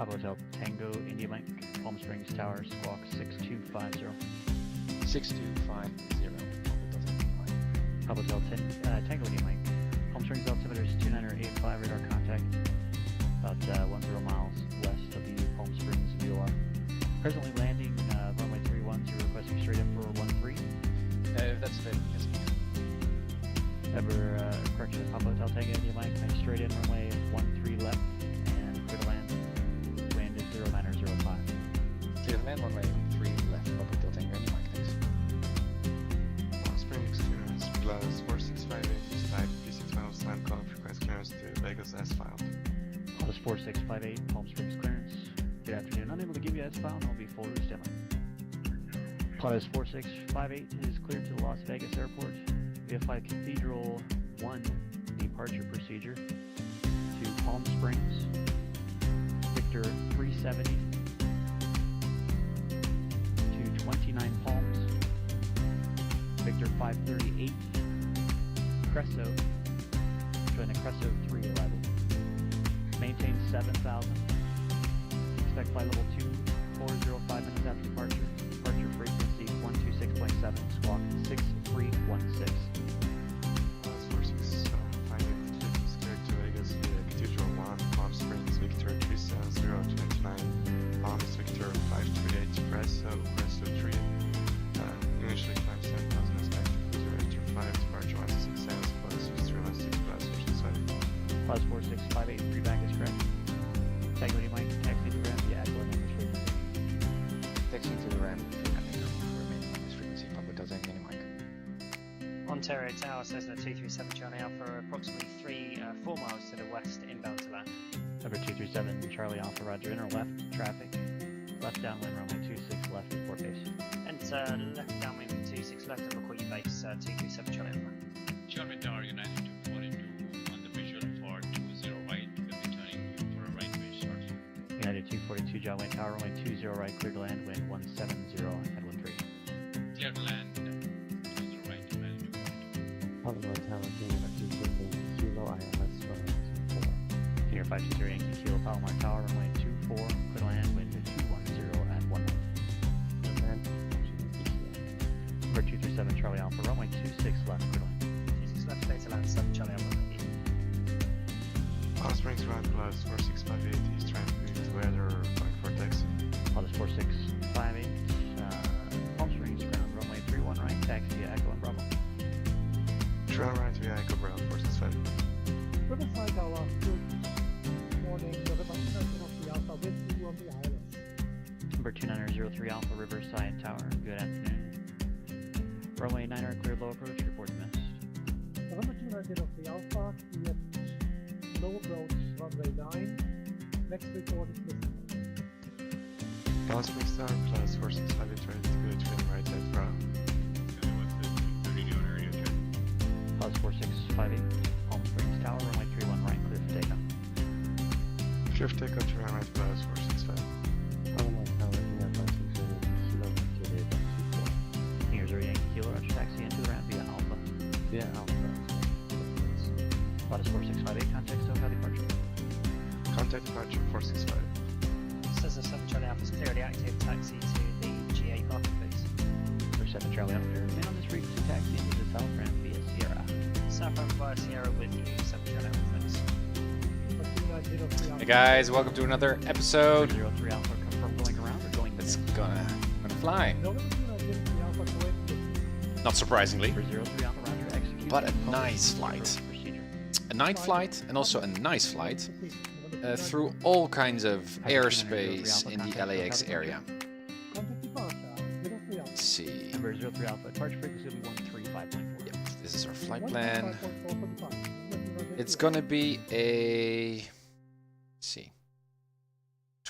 Papa Hotel Tango India Mike, Palm Springs Tower, Squawk 6250. 6250. Papa Hotel Tango India Mike, Palm Springs altimeter is 2985, radar contact about 10 miles west of the Palm Springs VOR. Presently landing runway 31, so you're requesting straight up for 13. If that's available, yes please. Ever correction, Papa Hotel Tango India Mike, make straight in runway 13 left, and clear to land. Wind is 0905. Clear to land, runway 3 left, Papa Hotel Tango India Mike, thanks. Palm Springs clearance plus 4658 is type P6 land call request clearance to Vegas S file. Plus 4658, Palm Springs clearance. Good afternoon. Unable to give you S file, and I'll be full roost inland. Plus 4658 is cleared to the Las Vegas Airport. VFI Cathedral 1 departure procedure to Palm Springs. Victor 370 to 29 Palms. Victor 538. Cresso. Join the Cresso 3 arrival. Maintain 7,000. Expect flight level 2405 minutes after departure. Departure frequency 126.7. Squawk 6316. Plus 4658 is cleared to Vegas via Cathedral 1, Palm Springs, Victor 37029, Palms, Victor 538, Cresso 3. Initially climb 7,000 expected cruiser after 5, departure 166 hours plus 316 plus 4658. Plus 4658, feedback is correct. Tango India Mike, taxi to ramp via Aqua Language frequency. Taxiing to the ramp, remaining on this frequency, Papa Hotel Tango India Mike. Ontario Tower, Cessna 237 Charlie Alpha, approximately 4 miles to the west, inbound to land. Number 237, Charlie Alpha, Roger. Inner left, traffic. Left downwind, runway 26 left, report base. Enter left downwind 26 left and record your base 237 Charlie Alpha. Charlie Tower United 242 on the visual for 20 right, will be turning you for a right base shortly. United 242, John Wayne Tower, runway 20 right, clear to land, wind 170 at 13. Clear to land, 20 right, land 242. Papa Hotel Tango 250, Kilo ILS for 24. Senior 520 Yankee Kilo, Palomar Tower, runway 24, clear to land, wind 210 at 1. Number 237, Charlie Alpha, runway 26 left, clear to land. 26 left, clear to land 7 Charlie Alpha. Palm Springs ground plus 4658 is traffic to weather going for taxi. Plus 4658, Palm Springs ground, runway 31 right, taxi via Echo and Bravo. Trail right via Echo Bravo 465. Riverside Tower, good morning. November 290 of the Alpha with you on the island. Number 2903 Alpha, Riverside Tower, good afternoon. Runway 9 cleared low approach, report missed. November 290 of the Alpha, we have low approach, runway 9. Next report is missing. Palm Springs Tower plus 4658 ready to go to right at Bravo. Plus 4658, Palm Springs Tower, runway 31 right, clear for takeoff. Clear for takeoff to run right plus 465. Papa Hotel India Mike, Kilo Victory 24. Here's our Yankee Kilo, Roger, taxi into the ramp via Alpha. Via Alpha. Plus 4658, contact SoCal departure. Contact departure 465. Cessna 7 Charlie Alpha is clearly active, taxi to the GA parking base. Number 7 Charlie Alpha, remain on this frequency, taxi into the south ramp via Sierra. South ramp via Sierra with you, 7 Charlie Alpha, thanks. Number 290 of the Alpha. Hey guys, welcome to another episode. 03 Alpha, confirm going around or going It's missed. gonna fly. November 290 of the Alpha, going Not surprisingly, Number 03 Alpha, Roger, execute. but a nice flight. Procedure. A night flight and also a nice flight through all kinds of airspace in the LAX area. Contact departure, 03 Alpha. Let's see. Number 03 Alpha, departure frequency will be 135.4. Yep, this is our flight plan. 135.4 for departure. It's gonna be a, let's see,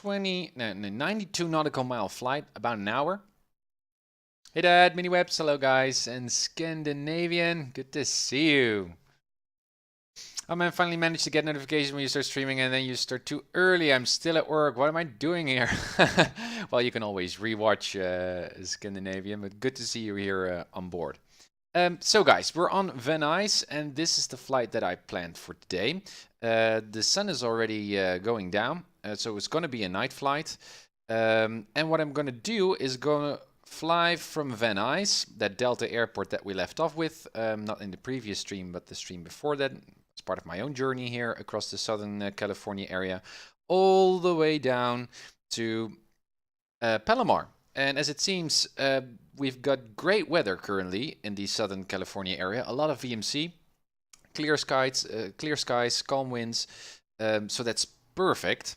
92 nautical mile flight, about an hour. Hey Dad, Miniwebs, hello guys, and Scandinavian, good to see you. Oh man, finally managed to get notification when you start streaming and then you start too early. I'm still at work. What am I doing here? Well, you can always rewatch Scandinavian, but good to see you here on board. So guys, we're on Van Nuys and this is the flight that I planned for today. The sun is already going down so it's going to be a night flight. And what I'm going to do is going to fly from Van Nuys, that Delta airport that we left off with, not in the previous stream, but the stream before that. It's part of my own journey here across the Southern California area, all the way down to Palomar. And as it seems, we've got great weather currently in the Southern California area. A lot of VMC, clear skies, calm winds. So that's perfect.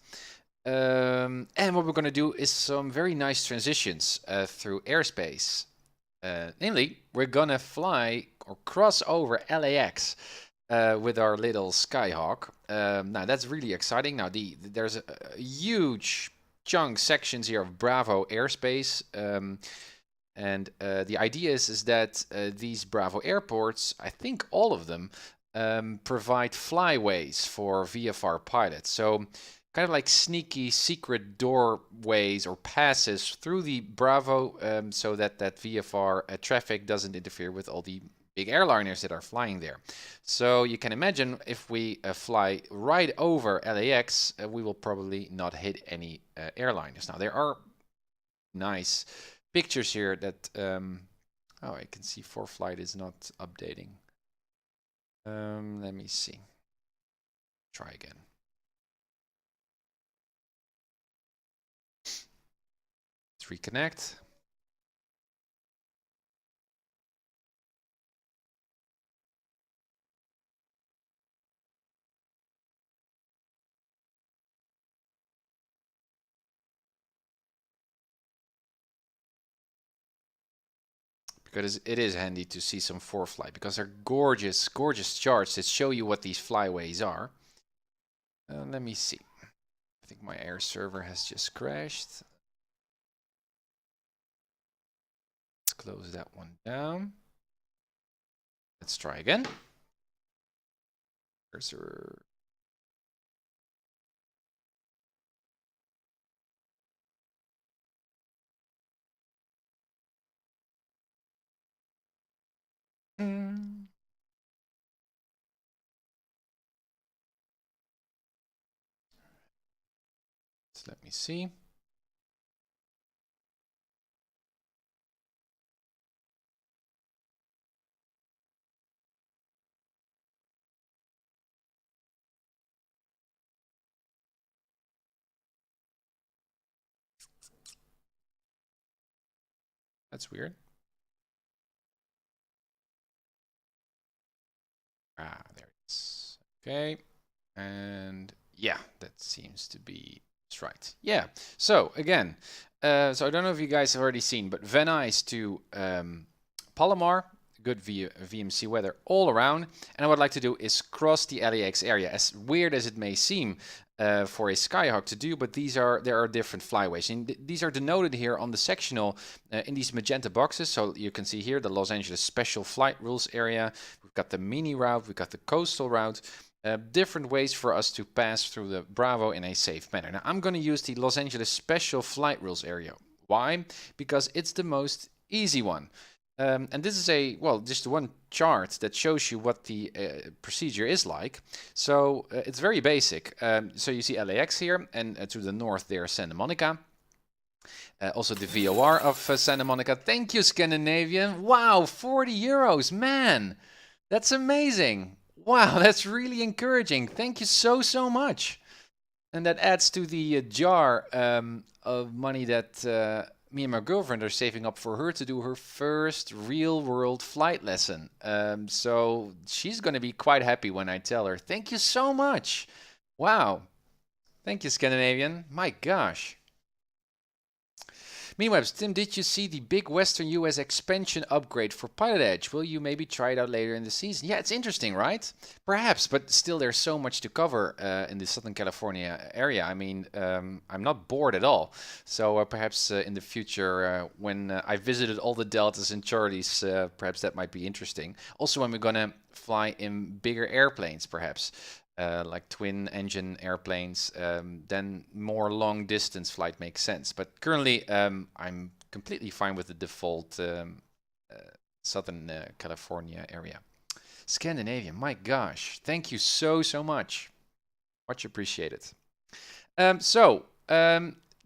And what we're going to do is some very nice transitions through airspace. Namely, we're going to fly or cross over LAX with our little Skyhawk. Now, that's really exciting. Now, there's a huge chunk sections here of Bravo airspace. And the idea is that these Bravo airports, I think all of them, provide flyways for VFR pilots. So kind of like sneaky secret doorways or passes through the Bravo so that VFR traffic doesn't interfere with all the big airliners that are flying there. So you can imagine if we fly right over LAX, we will probably not hit any airliners. Now there are nice pictures here that, oh, I can see ForeFlight is not updating. Let me see. Try again. Let's reconnect. Because it is handy to see some ForeFlight, because they're gorgeous, gorgeous charts that show you what these flyways are. Let me see. I think my Airserver has just crashed. Let's close that one down. Let's try again. Airserver. So let me see. That's weird. Ah, there it is. Okay. And yeah, that seems to be right. Yeah. So again, so I don't know if you guys have already seen, but Van Nuys to Palomar, good VMC weather all around. And what I'd like to do is cross the LAX area. As weird as it may seem for a Skyhawk to do, but there are different flyways. And these are denoted here on the sectional in these magenta boxes. So you can see here the Los Angeles Special Flight Rules area. We've got the mini route, we've got the coastal route. Different ways for us to pass through the Bravo in a safe manner. Now, I'm going to use the Los Angeles Special Flight Rules area. Why? Because it's the most easy one. And this is just one chart that shows you what the procedure is like. So it's very basic. So you see LAX here, and to the north there, Santa Monica. Also the VOR of Santa Monica. Thank you, Scandinavian. Wow, 40 euros, man. That's amazing. Wow, that's really encouraging. Thank you so much. And that adds to the jar of money that me and my girlfriend are saving up for her to do her first real-world flight lesson. So she's going to be quite happy when I tell her. Thank you so much. Wow. Thank you, Scandinavian. My gosh. Meanwhile, Tim, did you see the big Western US expansion upgrade for PilotEdge? Will you maybe try it out later in the season? Yeah, it's interesting, right? Perhaps, but still there's so much to cover in the Southern California area. I mean, I'm not bored at all. So perhaps in the future, when I visited all the Deltas and Charlies, perhaps that might be interesting. Also, when we're going to fly in bigger airplanes, perhaps. Like twin engine airplanes, then more long distance flight makes sense. But currently I'm completely fine with the default Southern California area. Scandinavia, my gosh, thank you so much. Much appreciated.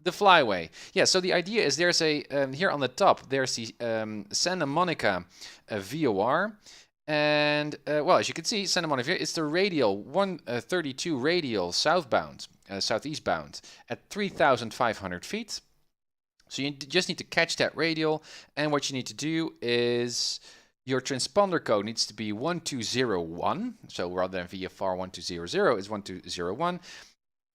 The flyway. Yeah, so the idea is there's a, here on the top, there's the Santa Monica VOR. And, well, as you can see, Santa Monica, it's the radial, 132 radial southbound, southeast bound at 3,500 feet. So you just need to catch that radial. And what you need to do is your transponder code needs to be 1201. So rather than VFR 1200 is 1201.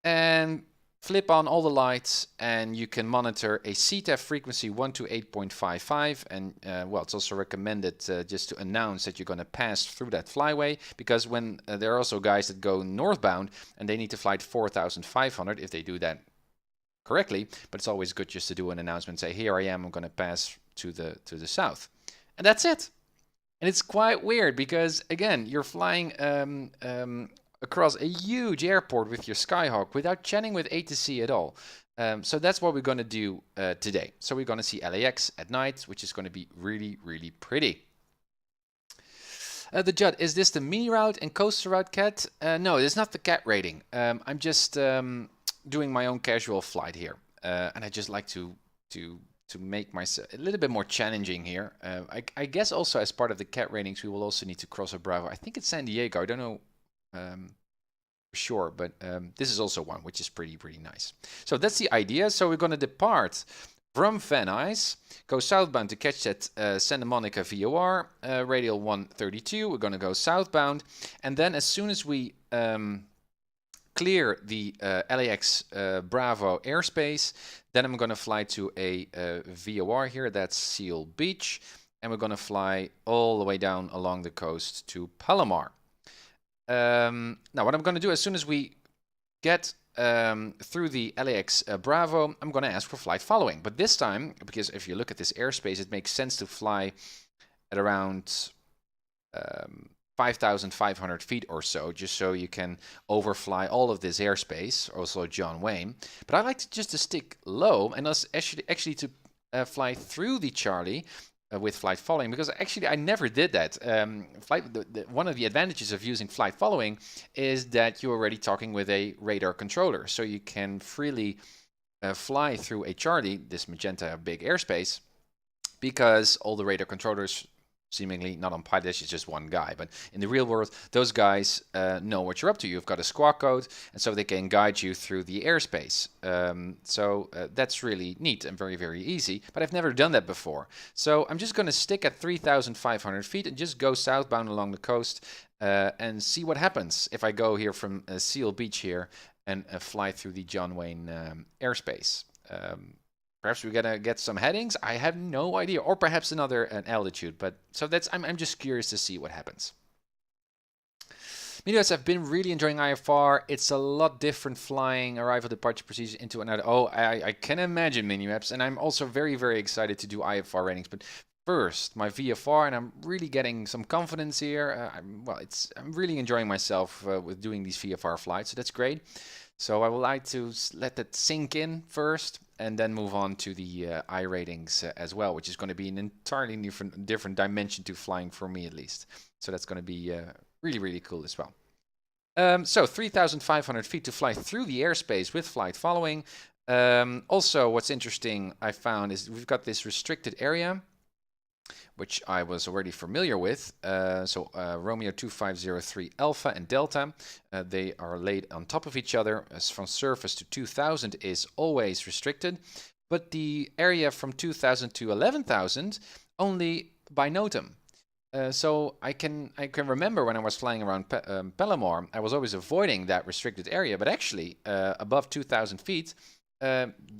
And flip on all the lights and you can monitor a CTEF frequency 128.55 and well, it's also recommended just to announce that you're going to pass through that flyway, because when there are also guys that go northbound and they need to fly at 4,500 if they do that correctly, but it's always good just to do an announcement, say here I am, I'm going to pass to the south, and that's it. And it's quite weird because again you're flying across a huge airport with your Skyhawk without chatting with A2C at all. So that's what we're going to do today. So we're going to see LAX at night, which is going to be really, really pretty. The Judd, is this the mini route and coaster route cat? No, it's not the cat rating. I'm just doing my own casual flight here. And I just like to make myself a little bit more challenging here. I guess also as part of the cat ratings, we will also need to cross a Bravo. I think it's San Diego. I don't know for sure, but this is also one which is pretty nice. So that's the idea. So we're going to depart from Van Nuys, go southbound to catch that Santa Monica VOR, radial 132. We're going to go southbound, and then as soon as we clear the LAX Bravo airspace, then I'm going to fly to a VOR here, that's Seal Beach, and we're going to fly all the way down along the coast to Palomar. Now what I'm going to do as soon as we get through the LAX Bravo, I'm going to ask for flight following. But this time, because if you look at this airspace, it makes sense to fly at around 5,500 feet or so, just so you can overfly all of this airspace, also John Wayne. But I like just to stick low and actually to fly through the Charlie with flight following, because actually I never did that. One of the advantages of using flight following is that you're already talking with a radar controller, so you can freely fly through a Charlie, this magenta big airspace, because all the radar controllers, seemingly not on PilotEdge, it's just one guy, but in the real world, those guys know what you're up to. You've got a squawk code, and so they can guide you through the airspace. So that's really neat and very easy, but I've never done that before. So I'm just going to stick at 3,500 feet and just go southbound along the coast and see what happens if I go here from Seal Beach here and fly through the John Wayne airspace. Perhaps we're gonna get some headings. I have no idea, or perhaps an altitude. But so that's I'm just curious to see what happens. Meanwhile, I've been really enjoying IFR. It's a lot different flying arrival departure procedure into and out. Oh, I can imagine Minimaps, and I'm also very excited to do IFR ratings. But first, my VFR, and I'm really getting some confidence here. I'm really enjoying myself with doing these VFR flights, so that's great. So I would like to let that sink in first, and then move on to the I ratings as well, which is going to be an entirely different dimension to flying for me, at least. So that's going to be really cool as well. So 3,500 feet to fly through the airspace with flight following. Also, what's interesting I found is we've got this restricted area, which I was already familiar with. Romeo 2503 Alpha and Delta, they are laid on top of each other. As from surface to 2000 is always restricted, but the area from 2000 to 11,000 only by NOTAM. So I can remember when I was flying around Palomar, I was always avoiding that restricted area, but actually above 2,000 feet,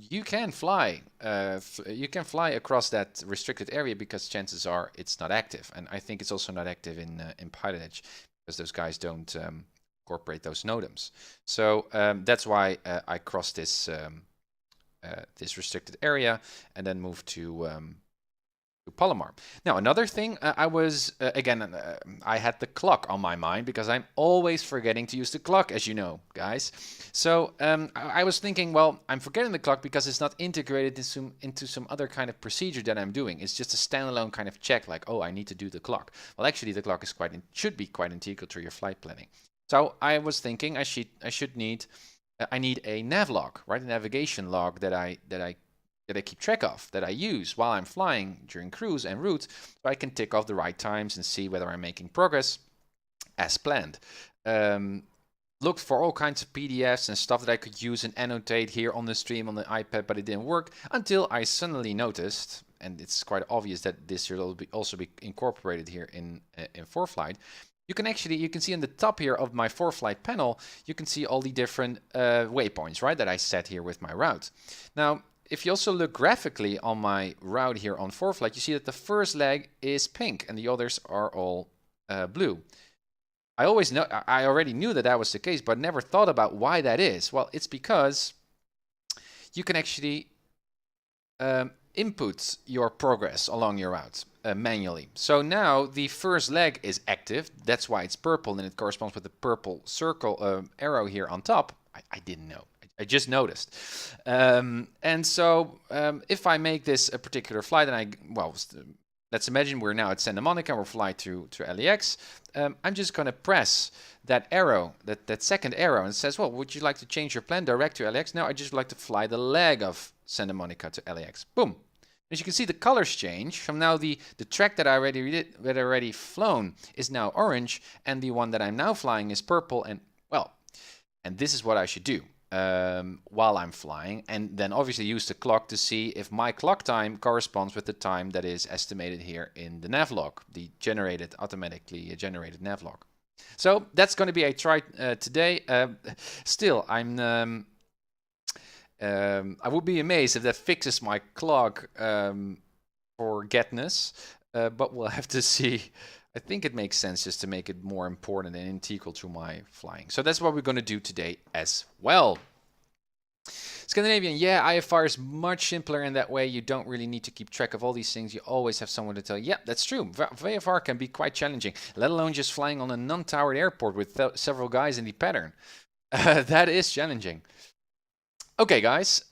you can fly across that restricted area, because chances are it's not active, and I think it's also not active in PilotEdge, because those guys don't incorporate those NOTAMs. So that's why I crossed this this restricted area and then moved to Palomar. Now, another thing, I had the clock on my mind, because I'm always forgetting to use the clock, as you know, guys. So I was thinking, well, I'm forgetting the clock because it's not integrated into some other kind of procedure that I'm doing. It's just a standalone kind of check, like, oh, I need to do the clock. Well, actually, the clock is should be quite integral to your flight planning. So I was thinking I should need I need a nav log, right? A navigation log that I keep track of, that I use while I'm flying during cruise and route, so I can tick off the right times and see whether I'm making progress as planned. Looked for all kinds of PDFs and stuff that I could use and annotate here on the stream on the iPad, but it didn't work until I suddenly noticed, and it's quite obvious that this will also be incorporated here in ForeFlight. You can see on the top here of my ForeFlight panel, you can see all the different waypoints, right, that I set here with my route. Now, if you also look graphically on my route here on ForeFlight, you see that the first leg is pink and the others are all blue. I already knew that that was the case, but never thought about why that is. Well, it's because you can actually input your progress along your route manually. So now the first leg is active. That's why it's purple, and it corresponds with the purple circle arrow here on top. I didn't know. I just noticed. And so if I make this a particular flight, and let's imagine we're now at Santa Monica, we're flying to LAX. I'm just going to press that arrow, that second arrow, and it says, well, would you like to change your plan direct to LAX? No, I just would like to fly the leg of Santa Monica to LAX. Boom. As you can see, the colors change. From now, the track that I already flown is now orange, and the one that I'm now flying is purple. And well, and this is what I should do while I'm flying, and then obviously use the clock to see if my clock time corresponds with the time that is estimated here in the navlog, the automatically generated navlog. So that's going to be a try today. Still, I would be amazed if that fixes my clock forgetness, but we'll have to see. I think it makes sense just to make it more important and integral to my flying. So that's what we're going to do today as well. Scandinavian, yeah, IFR is much simpler in that way. You don't really need to keep track of all these things. You always have someone to tell you, yeah, that's true. VFR can be quite challenging, let alone just flying on a non-towered airport with several guys in the pattern. That is challenging. Okay, guys.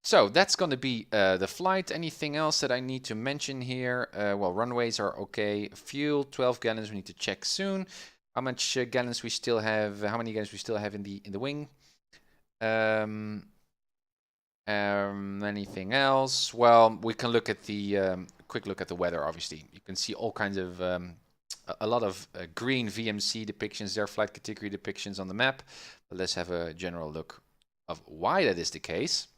So that's going to be the flight. Anything else that I need to mention here? Well, runways are okay. Fuel, 12 gallons. We need to check soon. How much gallons we still have? How many gallons we still have in the wing? Anything else? Well, we can look at the quick look at the weather. Obviously, you can see all kinds of a lot of green VMC depictions. There are flight category depictions on the map. But let's have a general look of why that is the case.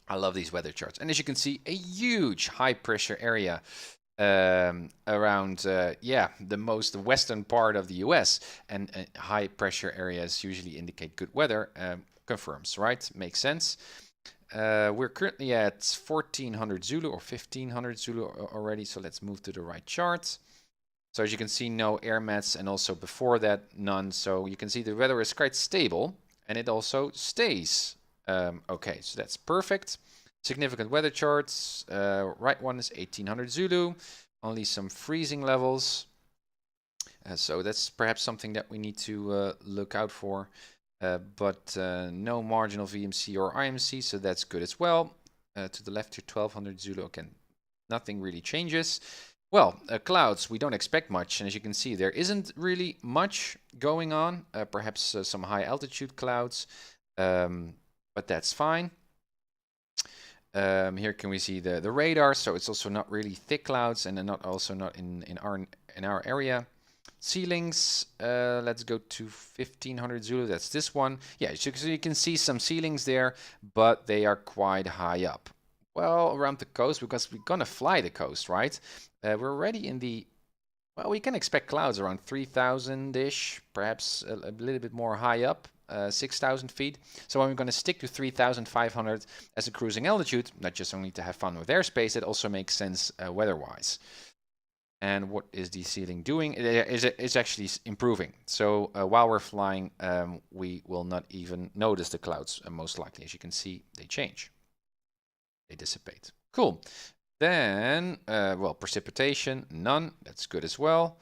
I love these weather charts. And as you can see, a huge high pressure area around, the most western part of the US. And high pressure areas usually indicate good weather. Confirms, right? Makes sense. We're currently at 1400 Zulu or 1500 Zulu already. So let's move to the right chart. So as you can see, no air mats, and also before that, none. So you can see the weather is quite stable, and it also stays. Okay, so that's perfect. Significant weather charts. Right one is 1800 Zulu. Only some freezing levels. So that's perhaps something that we need to look out for. But no marginal VMC or IMC, so that's good as well. To the left to 1200 Zulu. Again, nothing really changes. Well, clouds, we don't expect much. And as you can see, there isn't really much going on. Perhaps some high altitude clouds. But that's fine. Here can we see the radar, so it's also not really thick clouds, and not in our area. Ceilings, let's go to 1500 Zulu. That's this one. Yeah, so you can see some ceilings there, but they are quite high up. Well, around the coast, because we're gonna fly the coast, right? We're already in the. Well, we can expect clouds around 3,000-ish, perhaps a little bit more high up. 6,000 feet. So I'm going to stick to 3,500 as a cruising altitude, not just only to have fun with airspace, it also makes sense weather-wise. And what is the ceiling doing? It's actually improving. So while we're flying, we will not even notice the clouds, most likely. As you can see, they change. They dissipate. Cool. Then, well, precipitation, none. That's good as well.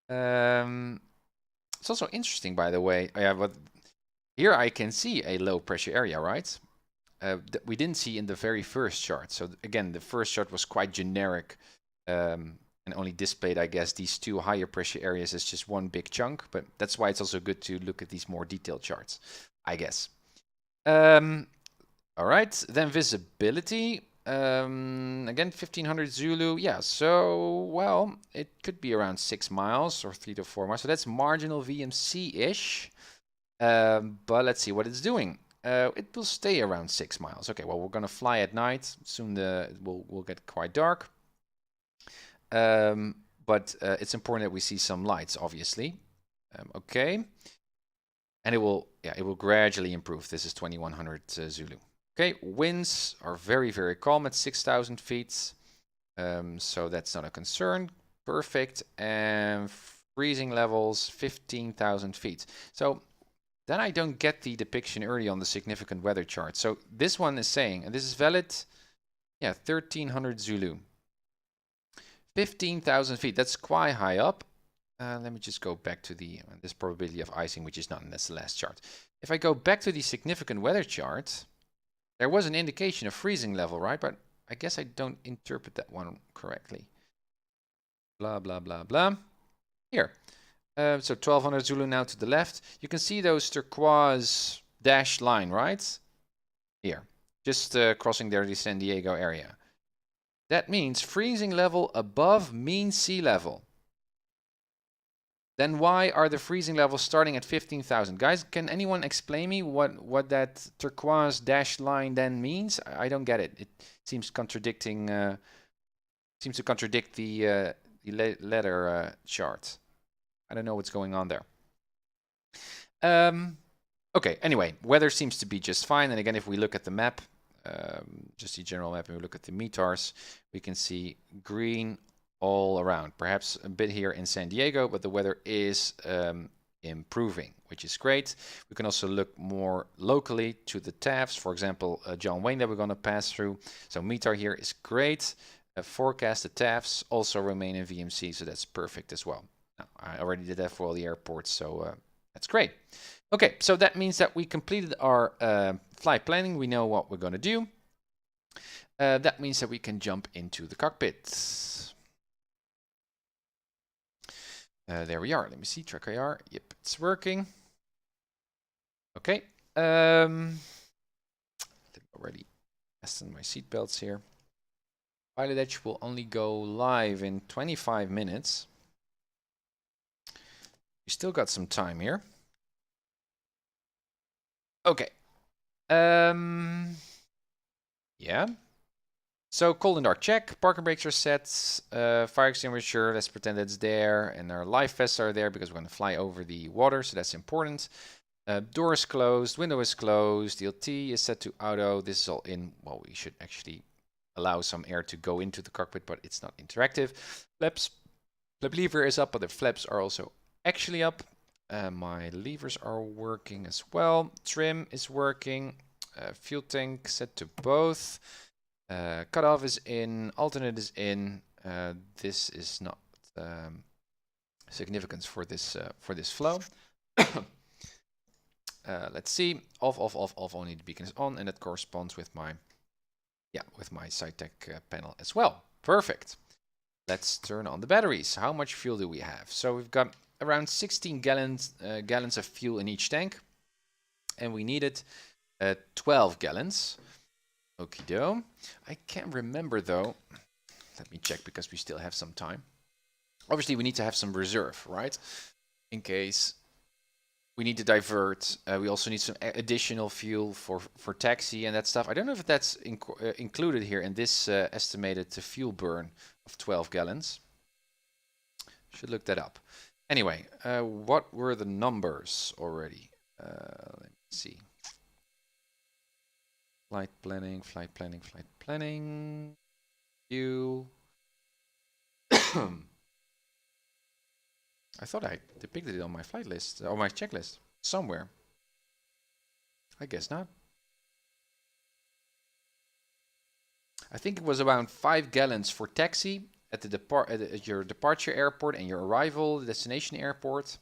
It's also interesting, by the way. But here I can see a low pressure area, right? That we didn't see in the very first chart. So again, the first chart was quite generic and only displayed, I guess, these two higher pressure areas as just one big chunk. But that's why it's also good to look at these more detailed charts. I guess. All right, then visibility. Again, 1500 Zulu. Yeah, so, well, it could be around 6 miles or 3 to 4 miles. So that's marginal VMC-ish. But let's see what it's doing. It will stay around 6 miles. Okay, well, we're going to fly at night. Soon it will get quite dark. But it's important that we see some lights, obviously. Okay. And it will gradually improve. This is 2100 Zulu. Okay, winds are very, very calm at 6,000 feet. So that's not a concern. Perfect. And freezing levels, 15,000 feet. So then I don't get the depiction early on the significant weather chart. So this one is saying, and this is valid, yeah, 1,300 Zulu. 15,000 feet, that's quite high up. Let me just go back to this probability of icing, which is not in this last chart. If I go back to the significant weather chart, there was an indication of freezing level, right? But I guess I don't interpret that one correctly. Blah, blah, blah, blah. Here. So 1200 Zulu now to the left. You can see those turquoise dashed line, right? Here. Just crossing there the San Diego area. That means freezing level above mean sea level. Then why are the freezing levels starting at 15,000? Guys, can anyone explain me what that turquoise dashed line then means? I don't get it. It seems contradicting. Seems to contradict the letter chart. I don't know what's going on there. Okay. Anyway, weather seems to be just fine. And again, if we look at the map, just the general map, and we look at the METARs, we can see green all around. Perhaps a bit here in San Diego, but the weather is improving, which is great. We can also look more locally to the TAFs, for example, John Wayne that we're going to pass through. So METAR here is great. Forecasted TAFs also remain in VMC, so that's perfect as well. Now, I already did that for all the airports, so that's great. Okay, so that means that we completed our flight planning. We know what we're going to do. That means that we can jump into the cockpit. There we are. Let me see. TrackIR. Yep, it's working. Okay. Let me already fasten my seatbelts here. PilotEdge will only go live in 25 minutes. We still got some time here. Okay. Yeah. So cold and dark check, parking brakes are set, fire extinguisher, let's pretend it's there, and our life vests are there because we're going to fly over the water, so that's important. Door is closed, window is closed, DLT is set to auto, this is all in. Well, we should actually allow some air to go into the cockpit, but it's not interactive. Flaps, flap lever is up, but the flaps are also actually up. My levers are working as well, trim is working, fuel tank set to both. Cutoff is in, alternate is in. This is not significant for this flow. Let's see. Off. Only the beacon is on, and that corresponds with my Saitek panel as well. Perfect. Let's turn on the batteries. How much fuel do we have? So we've got around 16 gallons of fuel in each tank, and we needed 12 gallons. Okie-doke. I can't remember though. Let me check because we still have some time. Obviously, we need to have some reserve, right? In case we need to divert. We also need some additional fuel for taxi and that stuff. I don't know if that's included here in this estimated fuel burn of 12 gallons. Should look that up. Anyway, what were the numbers already? Let me see. Flight planning. Fuel. I thought I depicted it on my flight list, or my checklist, somewhere. I guess not. I think it was around 5 gallons for taxi at the at your departure airport and your arrival destination airport.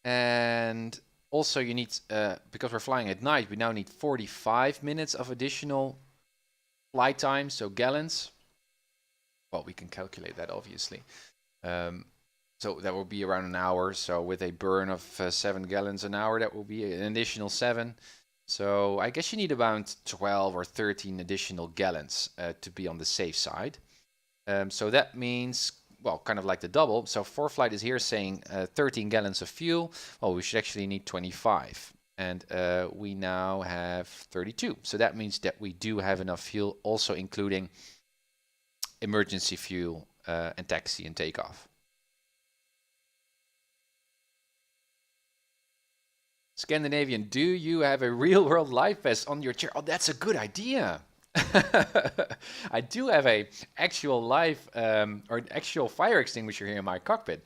And also you need, because we're flying at night, we now need 45 minutes of additional flight time, so gallons. Well, we can calculate that obviously. So that will be around an hour. So with a burn of 7 gallons an hour, that will be an additional 7. So I guess you need about 12 or 13 additional gallons to be on the safe side. So that means, well, kind of like the double. So ForeFlight is here saying 13 gallons of fuel. Well, we should actually need 25. And we now have 32. So that means that we do have enough fuel, also including emergency fuel and taxi and takeoff. Scandinavian, do you have a real world life vest on your chair? Oh, that's a good idea. I do have a actual live or an actual fire extinguisher here in my cockpit.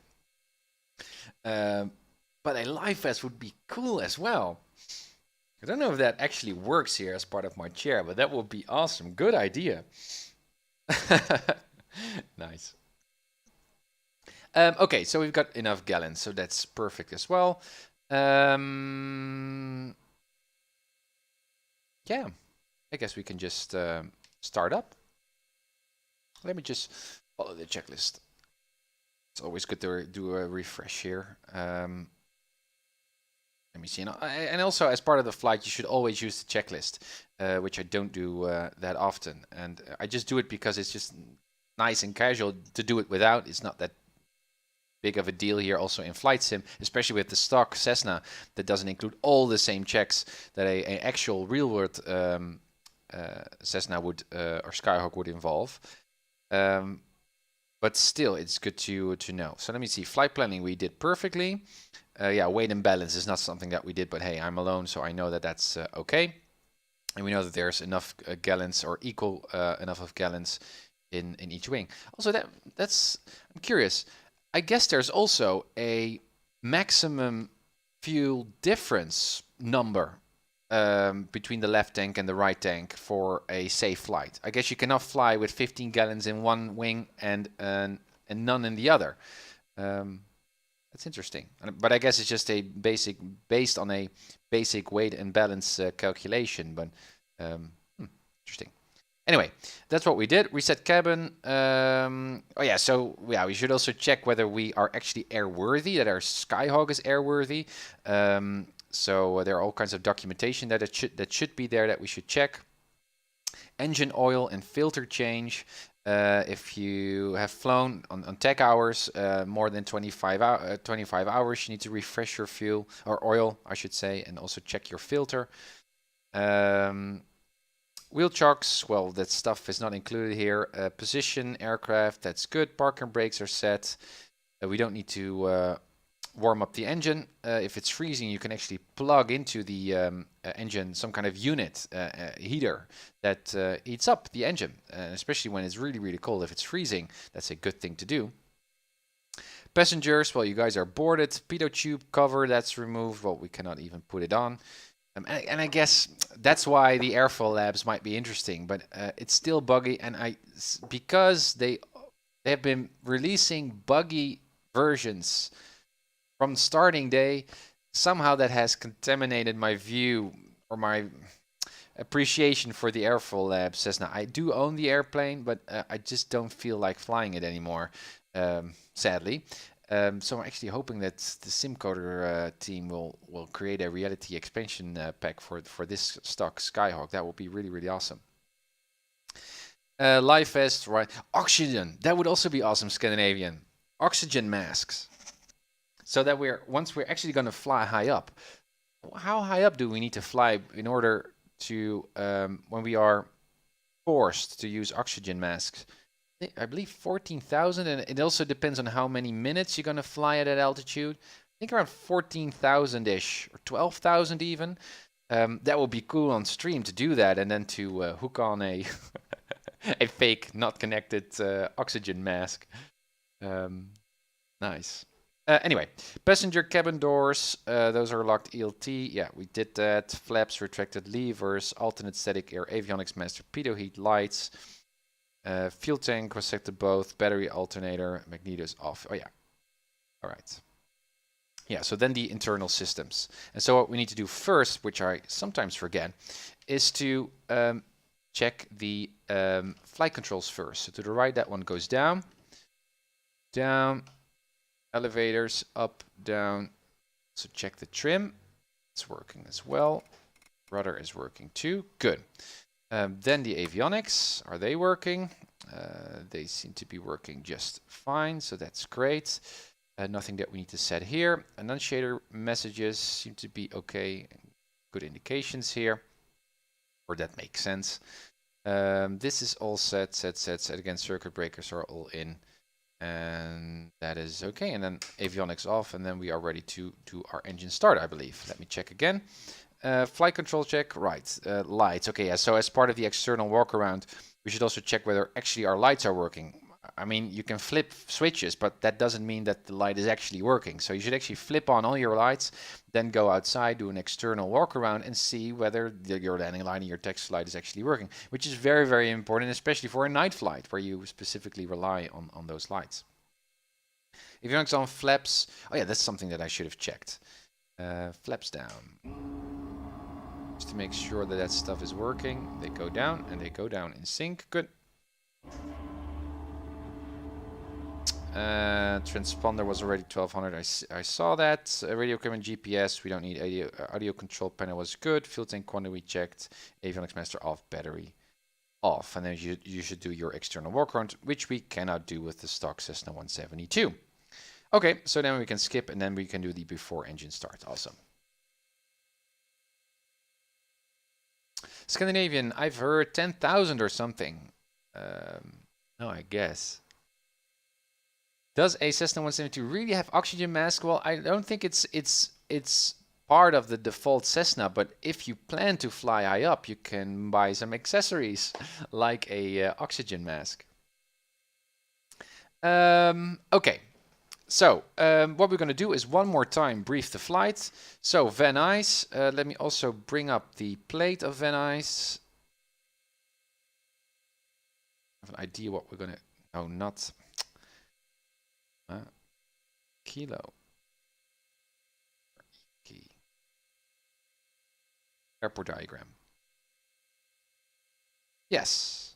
But a live vest would be cool as well. I don't know if that actually works here as part of my chair, but that would be awesome. Good idea. Nice. Okay, so we've got enough gallons, so that's perfect as well. Yeah, I guess we can just start up. Let me just follow the checklist. It's always good to do a refresh here. Let me see. And also, as part of the flight, you should always use the checklist, which I don't do that often. And I just do it because it's just nice and casual to do it without. It's not that big of a deal here also in flight sim, especially with the stock Cessna that doesn't include all the same checks that an actual real world Cessna would or Skyhawk would involve. But still, it's good to know. So let me see. Flight planning we did perfectly. Yeah, weight and balance is not something that we did, but hey, I'm alone, so I know that that's okay. And we know that there's enough gallons or equal enough of gallons in each wing. Also, that's I'm curious. I guess there's also a maximum fuel difference number between the left tank and the right tank for a safe flight. I guess you cannot fly with 15 gallons in one wing and none in the other. That's interesting. But I guess it's just a based on a basic weight and balance calculation. But interesting. Anyway, that's what we did. Reset cabin. Oh yeah, so yeah, we should also check whether we are actually airworthy, that our Skyhawk is airworthy. So there are all kinds of documentation that should be there that we should check. Engine oil and filter change. If you have flown on tech hours more than 25 hours, you need to refresh your fuel or oil, I should say, and also check your filter. Wheel chocks, well, that stuff is not included here. Position, aircraft, that's good. Park and brakes are set. We don't need to warm up the engine. If it's freezing, you can actually plug into the engine some kind of unit, heater, that heats up the engine. Especially when it's really, really cold. If it's freezing, that's a good thing to do. Passengers, well, you guys are boarded. Pitot tube cover, that's removed. Well, we cannot even put it on. And I guess that's why the airflow labs might be interesting, but it's still buggy. And because they have been releasing buggy versions from starting day, somehow that has contaminated my view or my appreciation for the airflow lab Cessna. I do own the airplane, but I just don't feel like flying it anymore, sadly. So I'm actually hoping that the SimCoder team will create a reality expansion pack for this stock Skyhawk. That would be really, really awesome. Live vest, right? Oxygen, that would also be awesome, Scandinavian. Oxygen masks. So that once we're actually going to fly high up. How high up do we need to fly in order to, when we are forced to use oxygen masks? I believe 14,000, and it also depends on how many minutes you're going to fly at that altitude. I think around 14,000-ish, or 12,000 even. That would be cool on stream to do that, and then to hook on a a fake, not connected oxygen mask. Nice. Anyway, passenger cabin doors, those are locked ELT. Yeah, we did that. Flaps, retracted levers, alternate static air, avionics master, pitot heat lights. Fuel tank was set to both, battery alternator, magnetos off. Oh yeah, all right. Yeah, so then the internal systems. And so what we need to do first, which I sometimes forget, is to check the flight controls first. So to the right, that one goes down, down, Elevators up, down. So check the trim. It's working as well. Rudder is working too. Good. Then the avionics. Are they working? They seem to be working just fine. So that's great. Nothing that we need to set here. Annunciator messages seem to be okay. Good indications here. Or that makes sense. This is all set. Again, circuit breakers are all in. And that is okay. And then avionics off. And then we are ready to do our engine start, I believe. Let me check again. Flight control check. Right. Lights. Okay, yeah. So as part of the external walk around, we should also check whether actually our lights are working. I mean, you can flip switches, but that doesn't mean that the light is actually working. So you should actually flip on all your lights, then go outside, do an external walk around and see whether your landing light and your taxi light is actually working, which is very, very important, especially for a night flight where you specifically rely on those lights. If you're on flaps, oh yeah, that's something that I should have checked. Flaps down. Just to make sure that that stuff is working. They go down and they go down in sync. Good. Transponder was already 1200. I saw that. Radio equipment, GPS. We don't need audio control panel was good. Fuel tank quantity we checked. Avionics master off. Battery off. And then you should do your external walk around, which we cannot do with the stock Cessna 172. Okay, so then we can skip and then we can do the before engine start. Awesome. Scandinavian. I've heard 10,000 or something. No, I guess. Does a Cessna 172 really have oxygen mask? Well, I don't think it's part of the default Cessna, but if you plan to fly high up, you can buy some accessories like a oxygen mask. Okay, so what we're going to do is one more time brief the flight. So Van Nuys, let me also bring up the plate of Van Nuys. I have an idea what we're going to... No, not... Kilo. Key. Airport diagram. Yes.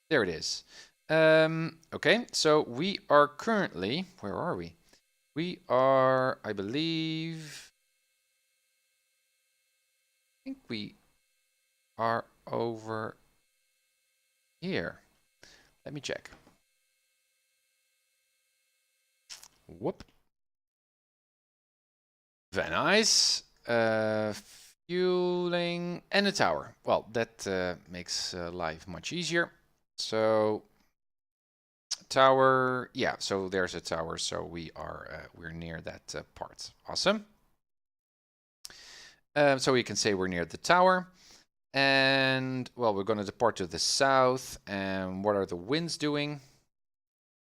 There it is. Okay, so we are currently... Where are we? We are, I believe... I think we are over here. Let me check. Whoop. Van Nuys, fueling, and a tower. Well, that makes life much easier. So, tower, yeah. So there's a tower. So we're near that part. Awesome. So we can say we're near the tower, and well, we're going to depart to the south. And what are the winds doing?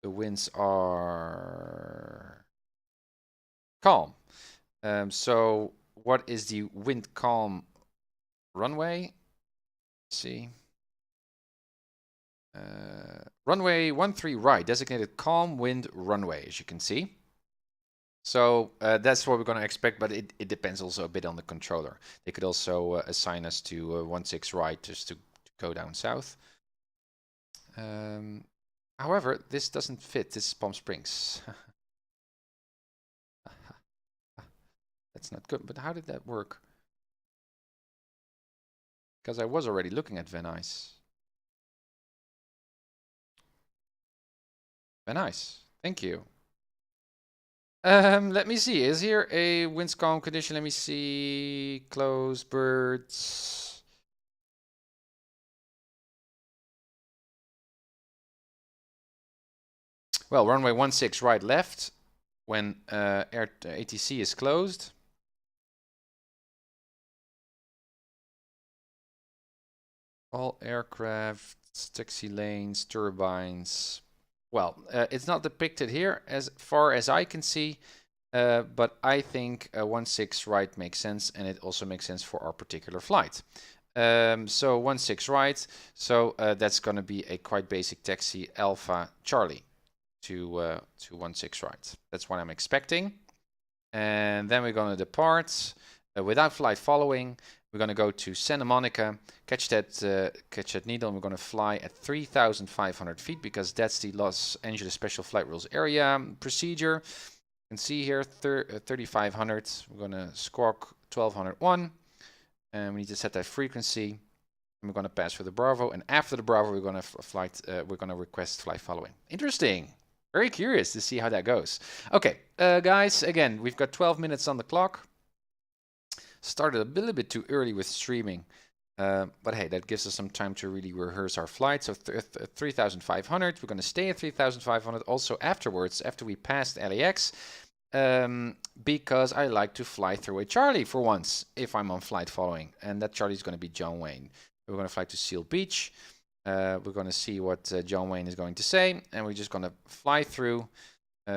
The winds are calm. So what is the wind calm runway? Let's see. Runway 13 right, designated calm wind runway, as you can see. So that's what we're going to expect, but it depends also a bit on the controller. They could also assign us to 16 right just to go down south. However, this doesn't fit. This is Palm Springs. That's not good. But how did that work? Because I was already looking at Van Nuys. Van Nuys. Thank you. Let me see. Is here a winds calm condition? Let me see. Close birds. Well, runway 16 right left when ATC is closed. All aircraft, taxi lanes, turbines. Well, it's not depicted here as far as I can see, but I think 16 right makes sense, and it also makes sense for our particular flight. So 16 right, so that's going to be a quite basic taxi Alpha Charlie to 16 right. That's what I'm expecting. And then we're going to depart without flight following. We're going to go to Santa Monica, catch that needle, and we're going to fly at 3,500 feet because that's the Los Angeles Special Flight Rules area procedure. can see here 3500. We're going to squawk 1201, and we need to set that frequency. And we're going to pass through the Bravo, and after the Bravo, we're going to we're going to request flight following. Interesting. Very curious to see how that goes. Okay, guys. Again, we've got 12 minutes on the clock. Started a little bit too early with streaming, but hey, that gives us some time to really rehearse our flight. So 3,500. We're going to stay at 3,500 also afterwards, after we passed LAX. Because I like to fly through a Charlie for once, if I'm on flight following. And that Charlie is going to be John Wayne. We're going to fly to Seal Beach. We're going to see what John Wayne is going to say. And we're just going to fly through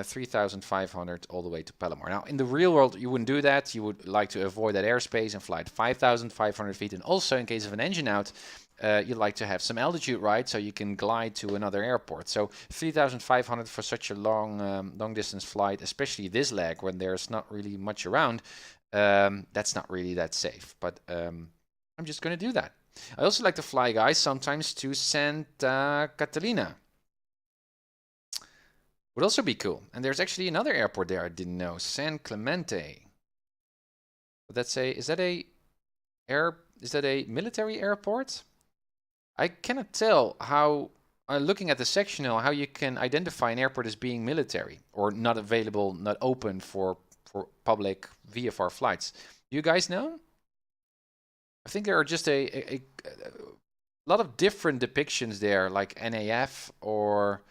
3,500 all the way to Palomar. Now, in the real world, you wouldn't do that. You would like to avoid that airspace and fly at 5,500 feet. And also, in case of an engine out, you'd like to have some altitude, right? So you can glide to another airport. So 3,500 for such a long distance flight, especially this leg when there's not really much around, that's not really that safe. But I'm just going to do that. I also like to fly, guys, sometimes to Santa Catalina. Would also be cool. And there's actually another airport there I didn't know, San Clemente. But that's is that a military airport? I cannot tell how, looking at the sectional, how you can identify an airport as being military or not available, not open for public VFR flights. You guys know? I think there are just a lot of different depictions there, like NAF or,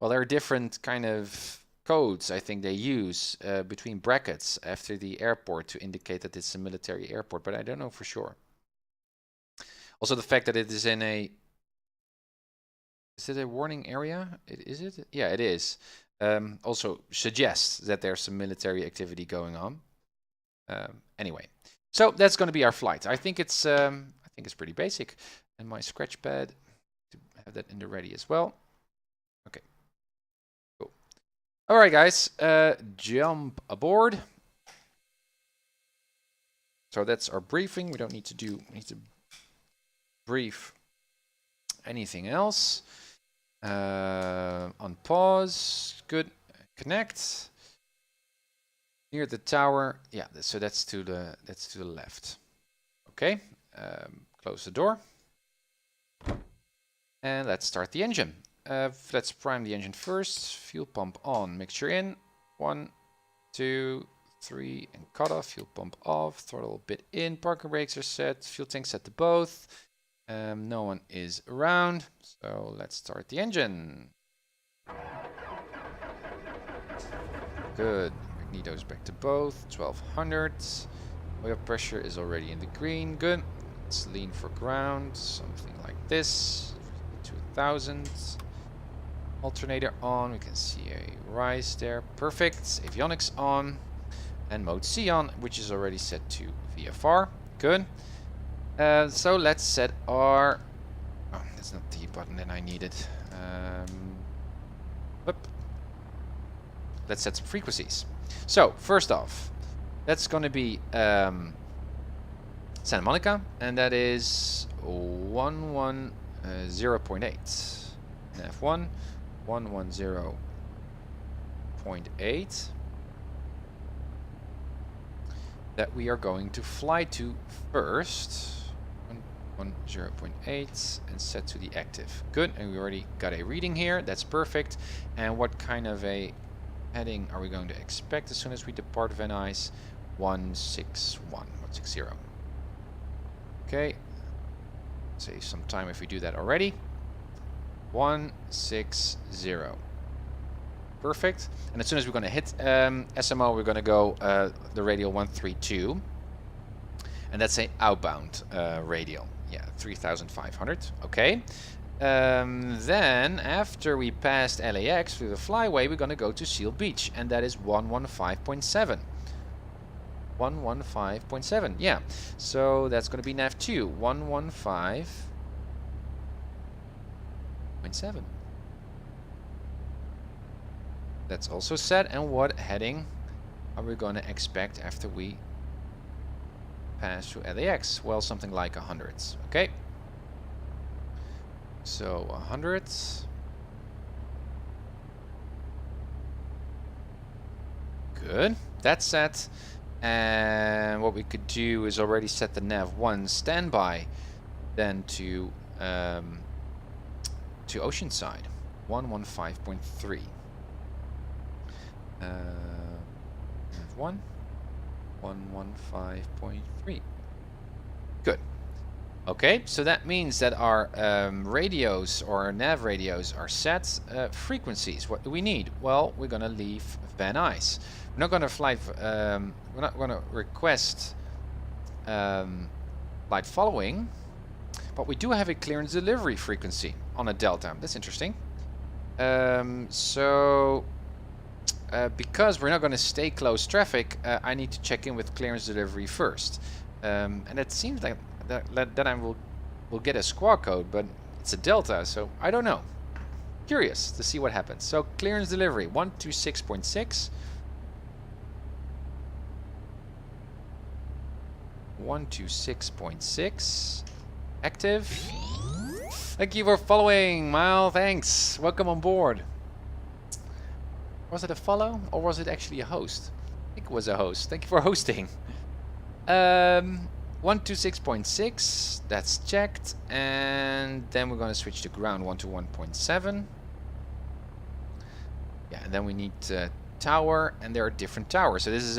well, there are different kind of codes I think they use between brackets after the airport to indicate that it's a military airport, but I don't know for sure. Also, the fact that it is in a... Is it a warning area? Is it? Yeah, it is. Also suggests that there's some military activity going on. Anyway, so that's going to be our flight. I think it's pretty basic. And my scratch pad, to have that in the ready as well. Okay. Cool. All right, guys. Jump aboard. So that's our briefing. We don't need to brief anything else. On pause. Good. Connect. Near the tower. Yeah, so that's to the left. Okay. Close the door. And let's start the engine. Let's prime the engine first. Fuel pump on. Mixture in. 1, 2, 3, and cut off. Fuel pump off. Throttle bit in. Parking brakes are set. Fuel tank set to both. No one is around, so let's start the engine. Good. Magnetos back to both. 1200. Oil pressure is already in the green. Good. Let's lean for ground. Something like this. 2000. Alternator on. We can see a rise there. Perfect. Avionics on. And mode C on, which is already set to VFR. Good. So let's set our... Oh, that's not the button that I needed. Let's set some frequencies. So, first off, that's going to be Santa Monica, and that is 110.8. And F1, 110.8. That we are going to fly to first. 110.8 and set to the active. Good, and we already got a reading here. That's perfect. And what kind of a heading are we going to expect as soon as we depart Van Nuys? 160. Okay. Save some time if we do that already. 160. Perfect. And as soon as we're going to hit SMO, we're going to go the radial 132. And that's a outbound radial. Yeah, 3,500. Okay. Then, after we passed LAX through the flyway, we're going to go to Seal Beach. And that is 115.7. 115.7. Yeah. So that's going to be nav 2. 115.7. That's also set. And what heading are we going to expect after we pass through LAX? Well, something like 100. Okay. So 100. Good. That's set. And what we could do is already set the nav1 standby, then to Oceanside 115.3. Nav1 115.3. Good. Okay, so that means that our radios or our nav radios are set. Frequencies, what do we need? Well, we're gonna leave Van Nuys. We're not gonna fly. We're not gonna request flight following, but we do have a clearance delivery frequency on a Delta. That's interesting. Because we're not going to stay close traffic, I need to check in with clearance delivery first. And it seems like that I will get a squawk code, but it's a Delta, so I don't know. Curious to see what happens. So clearance delivery 126.6. 126.6 active. Thank you for following, Mile. Thanks. Welcome on board. Was it a follow or was it actually a host? I think it was a host. Thank you for hosting. 126.6. That's checked, and then we're going to switch to ground 121.7. Yeah, and then we need tower, and there are different towers. So this is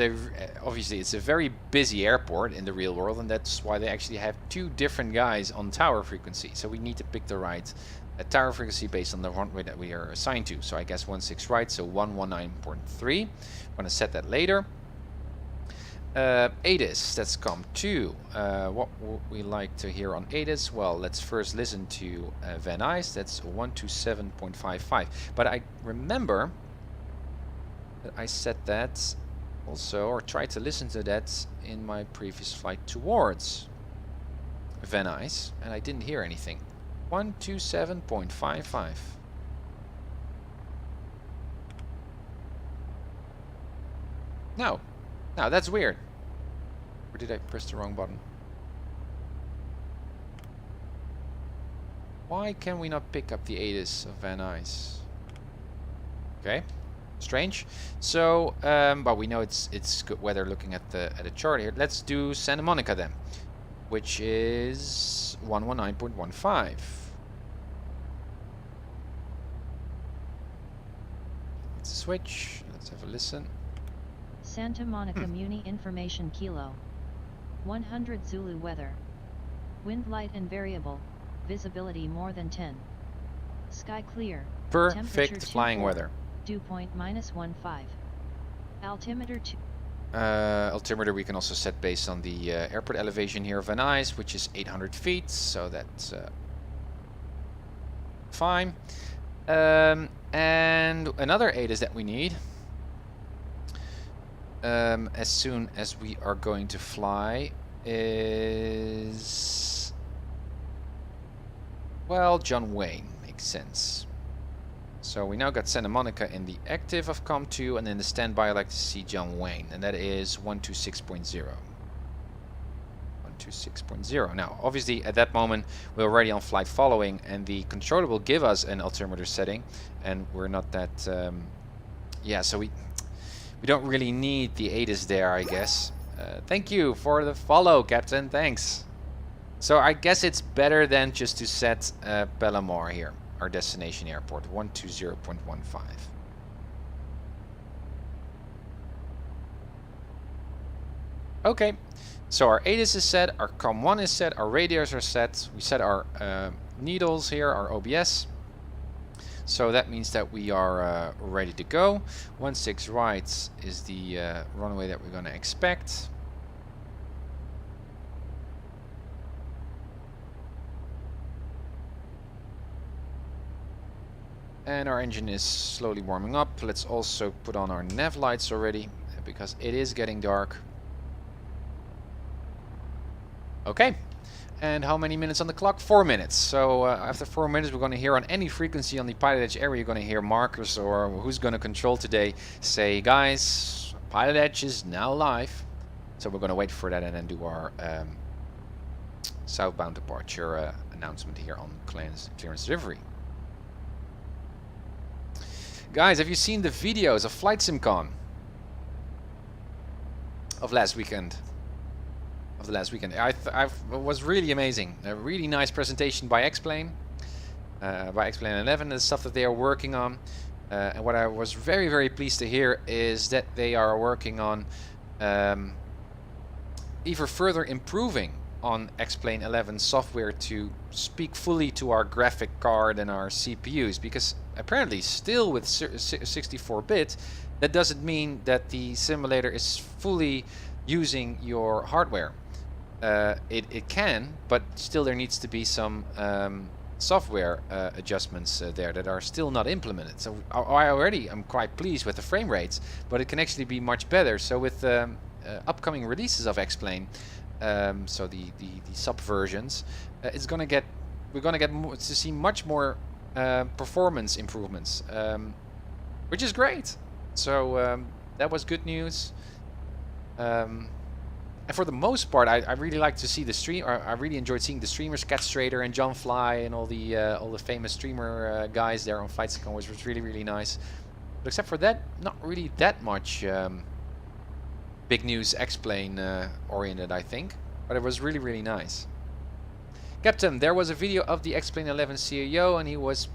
obviously it's a very busy airport in the real world, and that's why they actually have two different guys on tower frequency. So we need to pick the right tower frequency based on the runway that we are assigned to. So I guess 16 right, so 119.3. I'm going to set that later. ATIS, that's COM2. What would we like to hear on ATIS? Well, let's first listen to Van Nuys. That's 127.55. But I remember that I set that also, or tried to listen to that in my previous flight towards Van Nuys, and I didn't hear anything. 127.55. No. No, that's weird. Or did I press the wrong button? Why can we not pick up the ATIS of Van Nuys? Okay. Strange. So, but we know it's good weather looking at the chart here. Let's do Santa Monica then, which is 119.15. Let's switch. Let's have a listen. Santa Monica Muni Information Kilo. 100 Zulu weather. Wind light and variable. Visibility more than 10. Sky clear. Perfect flying weather. Dew point -15. Altimeter 2. Altimeter we can also set based on the airport elevation here of Van Nuys, which is 800 feet, so that's fine. And another ATIS that we need as soon as we are going to fly is, well, John Wayne makes sense. So we now got Santa Monica in the active of COM2, and in the standby I like to see John Wayne, and that is 126.0. 126.0. Now, obviously at that moment we're already on flight following, and the controller will give us an altimeter setting, and we're not that yeah, so we don't really need the ATIS there, I guess. Thank you for the follow, Captain. Thanks. So I guess it's better than just to set Bellamore here, our destination airport, 120.15. Okay, so our ATIS is set, our COM1 is set, our radios are set, we set our needles here, our OBS. So that means that we are ready to go. 16 right is the runway that we're going to expect. And our engine is slowly warming up. Let's also put on our nav lights already, because it is getting dark. Okay. And how many minutes on the clock? 4 minutes. So after 4 minutes, we're going to hear on any frequency on the PilotEdge area, you're going to hear markers or who's going to control today say, guys, PilotEdge is now live. So we're going to wait for that and then do our southbound departure announcement here on clearance delivery. Guys, have you seen the videos of Flight SimCon? of last weekend. I was really amazing. A really nice presentation by X-Plane 11, the stuff that they are working on. And what I was very pleased to hear is that they are working on even further improving on X-Plane 11 software to speak fully to our graphic card and our CPUs, because apparently still with 64-bit, that doesn't mean that the simulator is fully using your hardware. It can, but still there needs to be some software adjustments there that are still not implemented. So I already am quite pleased with the frame rates, but it can actually be much better. So with upcoming releases of X-Plane, so the sub versions, we're gonna get to see much more performance improvements, which is great. So that was good news. And for the most part, I really like to see the stream. I really enjoyed seeing the streamers, Cat Strader and John Fly, and all the famous streamer guys there on FlightSecond, which was really nice. But except for that, not really that much big news X-Plane oriented, I think. But it was really nice. Captain, there was a video of the X-Plane 11 CEO, and he was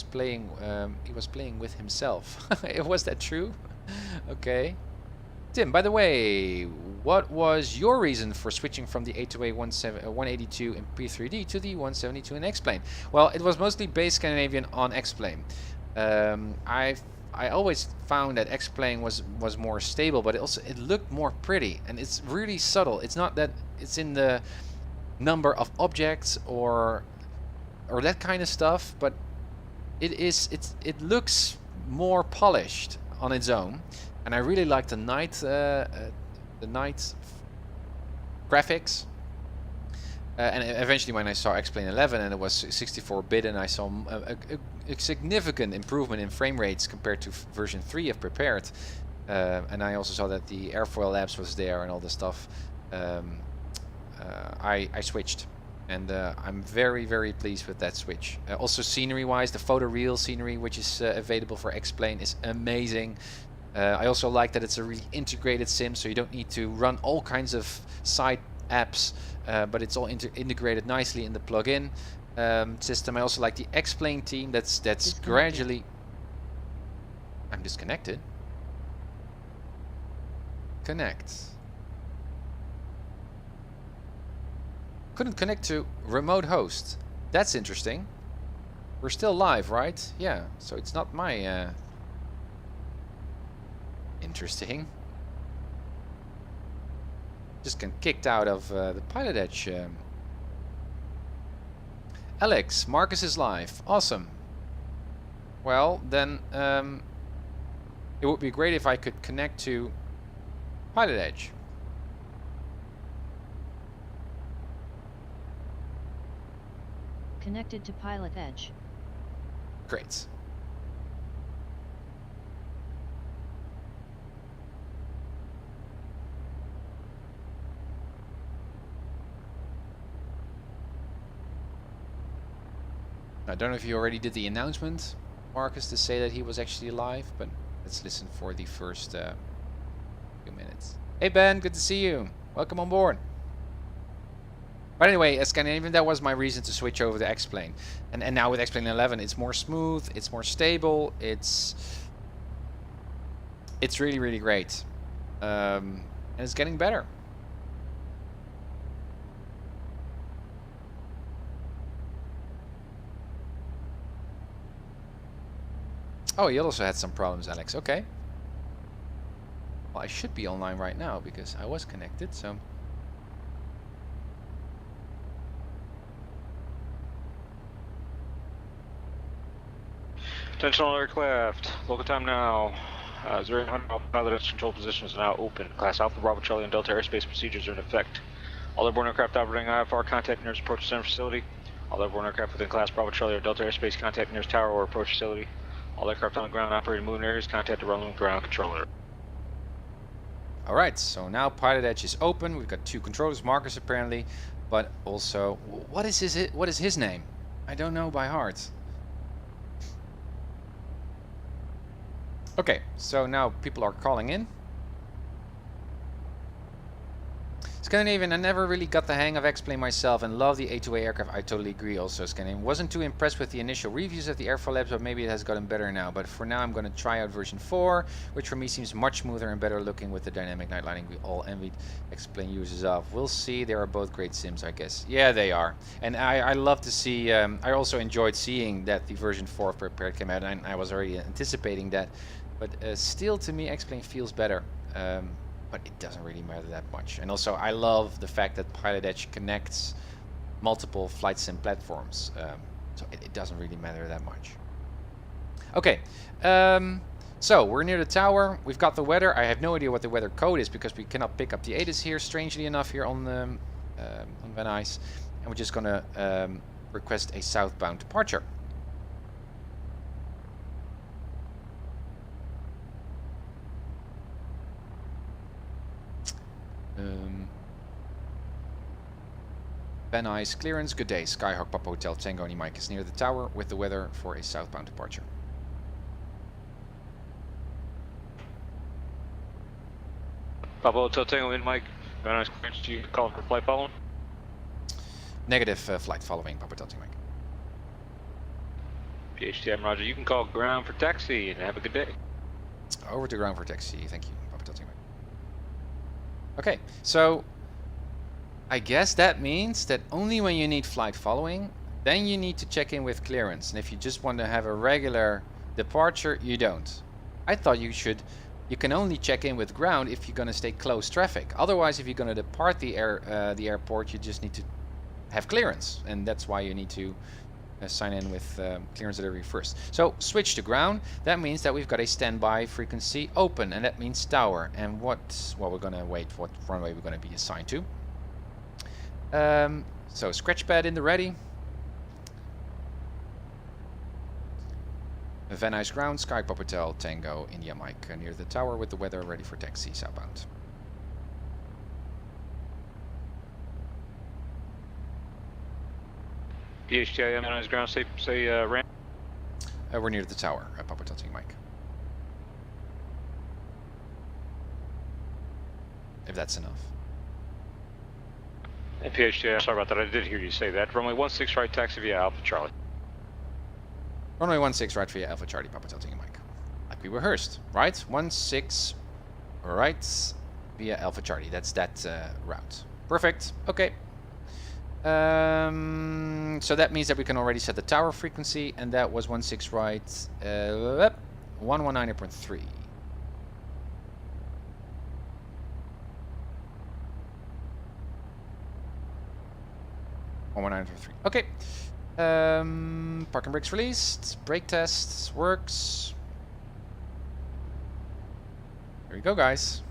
playing with himself. Was that true? Okay. Tim, by the way, what was your reason for switching from the 828 182 in P3D to the 172 in X-Plane? Well, it was mostly based Scandinavian on X-Plane. I always found that X-Plane was more stable, but it looked more pretty, and it's really subtle. It's not that it's in the number of objects or that kind of stuff, but it looks more polished on its own. And I really like the night graphics. And eventually, when I saw X-Plane 11 and it was 64-bit, and I saw a significant improvement in frame rates compared to version 3 of Prepared, and I also saw that the Airfoil Labs was there and all this stuff, I switched. And I'm very pleased with that switch. Also, scenery-wise, the photoreal scenery, which is available for X-Plane, is amazing. I also like that it's a really integrated sim, so you don't need to run all kinds of side apps, but it's all integrated nicely in the plugin system. I also like the X-Plane team that's gradually... I'm disconnected. Connect. Couldn't connect to remote host. That's interesting. We're still live, right? Yeah, so it's not my... Interesting. Just got kicked out of the PilotEdge. Alex, Marcus is live. Awesome. Well, then it would be great if I could connect to PilotEdge. Connected to PilotEdge. Great. I don't know if you already did the announcement, Marcus, to say that he was actually live, but let's listen for the first few minutes. Hey Ben, good to see you. Welcome on board. But anyway, as Scandinavian, that was my reason to switch over to X-Plane. And now with X-Plane 11, it's more smooth, it's more stable, it's really great. And it's getting better. Oh, you also had some problems, Alex. Okay. Well, I should be online right now because I was connected, so... Attention all aircraft. Local time now. 0800 pilot control position is now open. Class Alpha, Bravo, Charlie, and Delta airspace procedures are in effect. All airborne aircraft operating IFR contact nearest approach center facility. All airborne aircraft within Class Bravo, Charlie, or Delta airspace contact nearest tower or approach facility. All aircraft on the ground operating moving areas contact the runway ground controller. Alright, so now PilotEdge is open. We've got two controllers, Marcus apparently, but also... What is his name? I don't know by heart. Okay, so now people are calling in. Scandinavian, I never really got the hang of X-Plane myself and love the A2A aircraft. I totally agree also, Scandinavian. Wasn't too impressed with the initial reviews of the Airflow Labs, but maybe it has gotten better now. But for now, I'm going to try out version 4, which for me seems much smoother and better looking with the dynamic night lighting we all envied X-Plane users of. We'll see. They are both great sims, I guess. Yeah, they are. And I love to see, I also enjoyed seeing that the version 4 of Prepared came out, and I was already anticipating that. But still, to me, X-Plane feels better. But it doesn't really matter that much. And also, I love the fact that PilotEdge connects multiple flight sim platforms. So it doesn't really matter that much. Okay, so we're near the tower. We've got the weather. I have no idea what the weather code is because we cannot pick up the ATIS here, strangely enough, here on Van Nuys. And we're just going to request a southbound departure. Van Nuys clearance, good day. Skyhawk Papa Hotel Tango and Mike is near the tower with the weather for a southbound departure. Papa Hotel Tango in Mike. Van Nuys clearance, do you call for flight following? Negative, flight following Papa Hotel Tango Mike. PHTM Roger, you can call ground for taxi and have a good day. Over to ground for taxi, thank you Papa Hotel Tango Mike. Okay, so I guess that means that only when you need flight following, then you need to check in with clearance. And if you just want to have a regular departure, you don't. I thought you can only check in with ground if you're going to stay close traffic. Otherwise, if you're going to depart the airport, you just need to have clearance. And that's why you need to sign in with clearance delivery first. So switch to ground. That means that we've got a standby frequency open, and that means tower. And we're going to wait what runway we're going to be assigned to. So scratch pad in the ready. Van Nuys ground, Sky Pop Hotel, Tango, India Mike near the tower with the weather ready for taxi southbound. PHTIM Van Nuys ground, say ramp. We're near the tower, Papa Hotel Tango Mike. If that's enough. And PHTIM, sorry about that, I did hear you say that. Runway 16 right, taxi via Alpha Charlie. Runway 16 right via Alpha Charlie, Papa Tango Mike. Like we rehearsed, right? 16 right via Alpha Charlie. That's that route. Perfect. Okay. So that means that we can already set the tower frequency, and that was 16 right, 119.3. Okay. Parking brakes released. Brake tests works. Here we go, guys.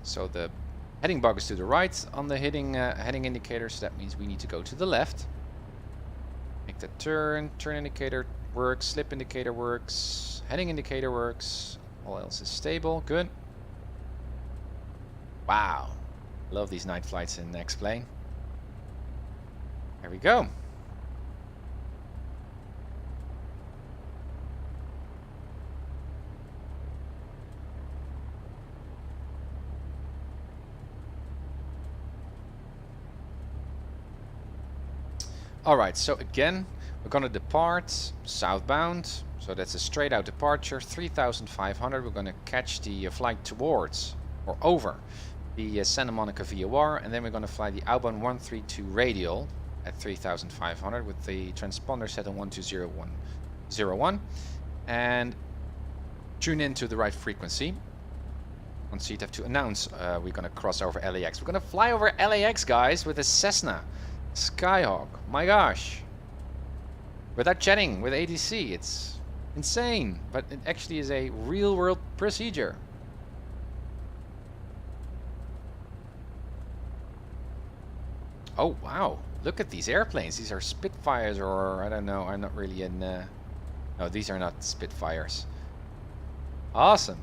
So the heading bug is to the right on the heading indicator, so that means we need to go to the left. Make that turn. Turn indicator works. Slip indicator works. Heading indicator works. All else is stable. Good. Wow. Love these night flights in X-Plane. There we go. Alright, so again, we're going to depart southbound. So that's a straight out departure, 3,500. We're going to catch the flight towards or over the Santa Monica VOR, and then we're going to fly the outbound 132 radial at 3,500 with the transponder set on 120.101 and tune into the right frequency. Once you'd have to announce we're going to cross over LAX. We're going to fly over LAX, guys, with a Cessna Skyhawk. My gosh. Without chatting with ATC, it's insane, but it actually is a real world procedure. Oh wow, look at these airplanes. These are Spitfires, or I don't know, I'm not really in no, these are not Spitfires. Awesome.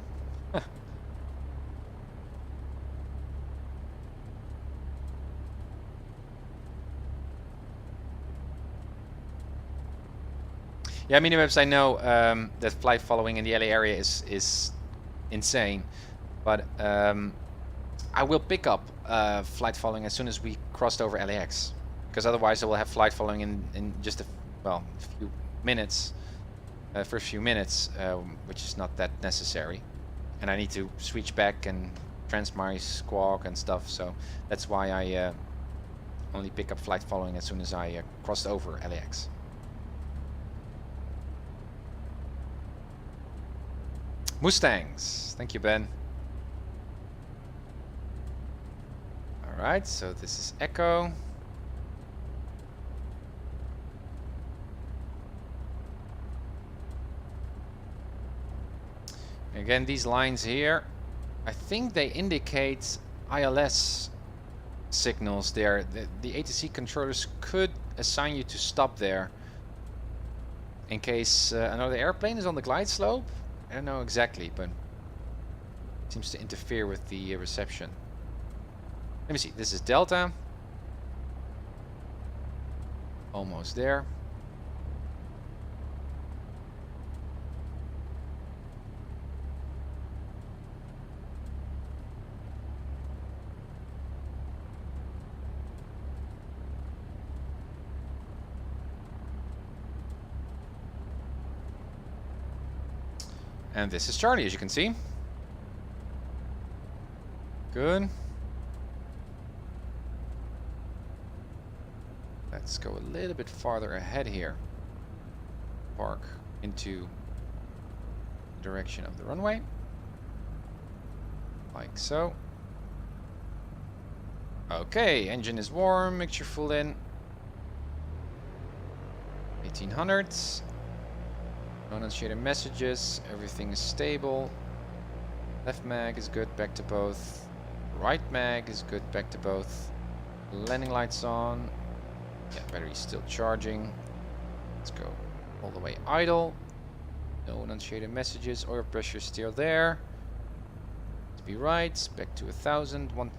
Yeah, Minimaps, I know that flight following in the LA area is insane, but I will pick up flight following as soon as we crossed over LAX, because otherwise I will have flight following in just a few minutes, first few minutes, which is not that necessary, and I need to switch back and transmit squawk and stuff, so that's why I only pick up flight following as soon as I crossed over LAX. Mustangs, thank you, Ben. Alright, so this is Echo. Again, these lines here, I think they indicate ILS signals there. The ATC controllers could assign you to stop there in case another airplane is on the glide slope. I don't know exactly, but it seems to interfere with the reception. Let me see, this is Delta. Almost there. And this is Charlie, as you can see. Good. Let's go a little bit farther ahead here. Park into the direction of the runway. Like so. Okay, engine is warm, mixture full in. 1800s. No unshared messages, everything is stable. Left mag is good, back to both. Right mag is good, back to both. Landing lights on. Yeah, battery's still charging. Let's go all the way idle. No unshaded messages, oil pressure still there. To be right, back to 1000. One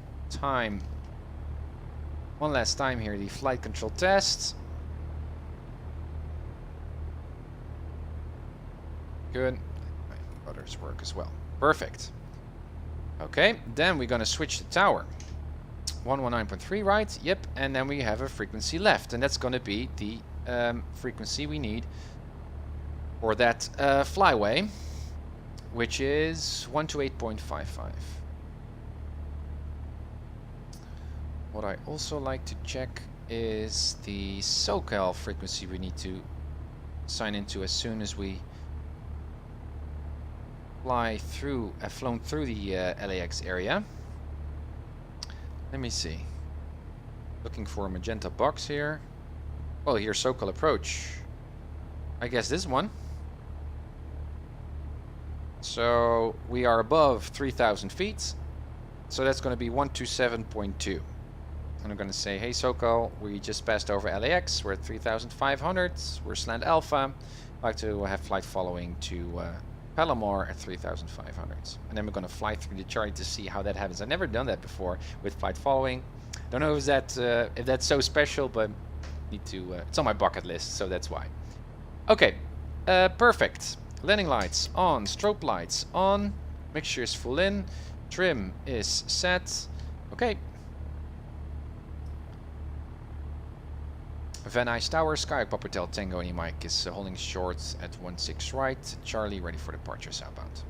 last time here, the flight control test. Good. Rudders work as well. Perfect. Okay, then we're gonna switch the tower. 119.3 right, yep, and then we have a frequency left, and that's gonna be the frequency we need for that flyway, which is 128.55. What I also like to check is the SoCal frequency we need to sign into as soon as we flown through the LAX area. Let me see. Looking for a magenta box here. Well, here's SoCal approach. I guess this one. So we are above 3,000 feet. So that's going to be 127.2. And I'm going to say, hey SoCal, we just passed over LAX. We're at 3,500. We're slant alpha. I'd like to have flight following to Palomar at 3,500. And then we're going to fly through the chart to see how that happens. I've never done that before with flight following. Don't know if that's so special, but need to. It's on my bucket list, so that's why. Okay, perfect. Landing lights on, strobe lights on, mixture is full in, trim is set. Okay. Van Nuys Tower, Skyhawk Papa Hotel Tango and Mike is holding short at 16 right. Charlie ready for departure southbound.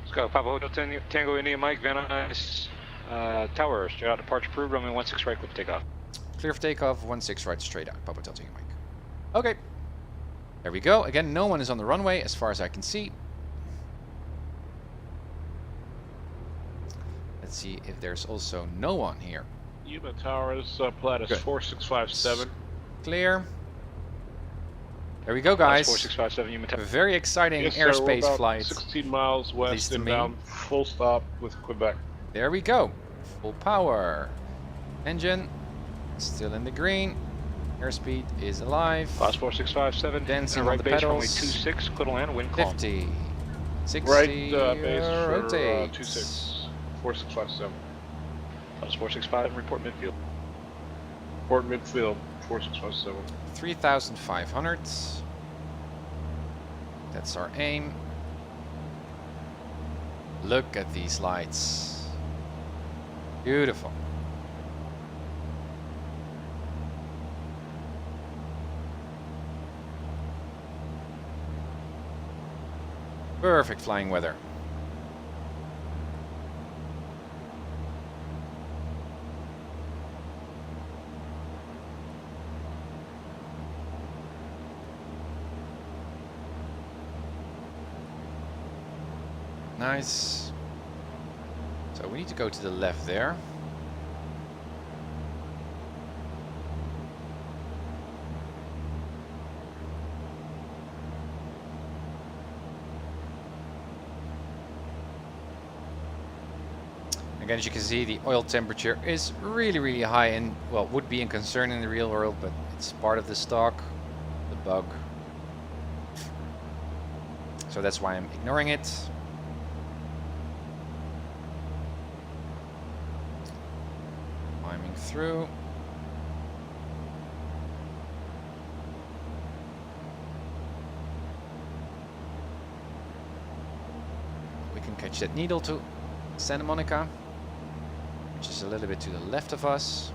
Skyhawk Papa Hotel Tango and Mike, Van Nuys Tower, straight out departure approved, runway 16 right, clear for takeoff. Clear for takeoff, 16 right, straight out, Papa Hotel Tango Mike. Okay, there we go. Again, no one is on the runway as far as I can see. Let's see if there's also no one here. Yuma Towers, Pilatus 4657. Clear. There we go, guys. 4657 Yuma Towers. Very exciting Yes, sir, airspace we're about flight. 16 miles west inbound, full stop with Quebec. There we go. Full power. Engine still in the green. Airspeed is alive. Class 4657. Dancing right on the base, pedals. runway 26, clear to land, wind calm. 50. 60. Right base for rotate. 26, 4657. Class 465, report midfield. Port midfield, 4617. 3,500. That's our aim. Look at these lights. Beautiful. Perfect flying weather. Nice. So we need to go to the left there. Again, as you can see, the oil temperature is really high and, well, would be a concern in the real world, but it's part of the stock, the bug. So that's why I'm ignoring it. Climbing through. We can catch that needle to Santa Monica, which is a little bit to the left of us.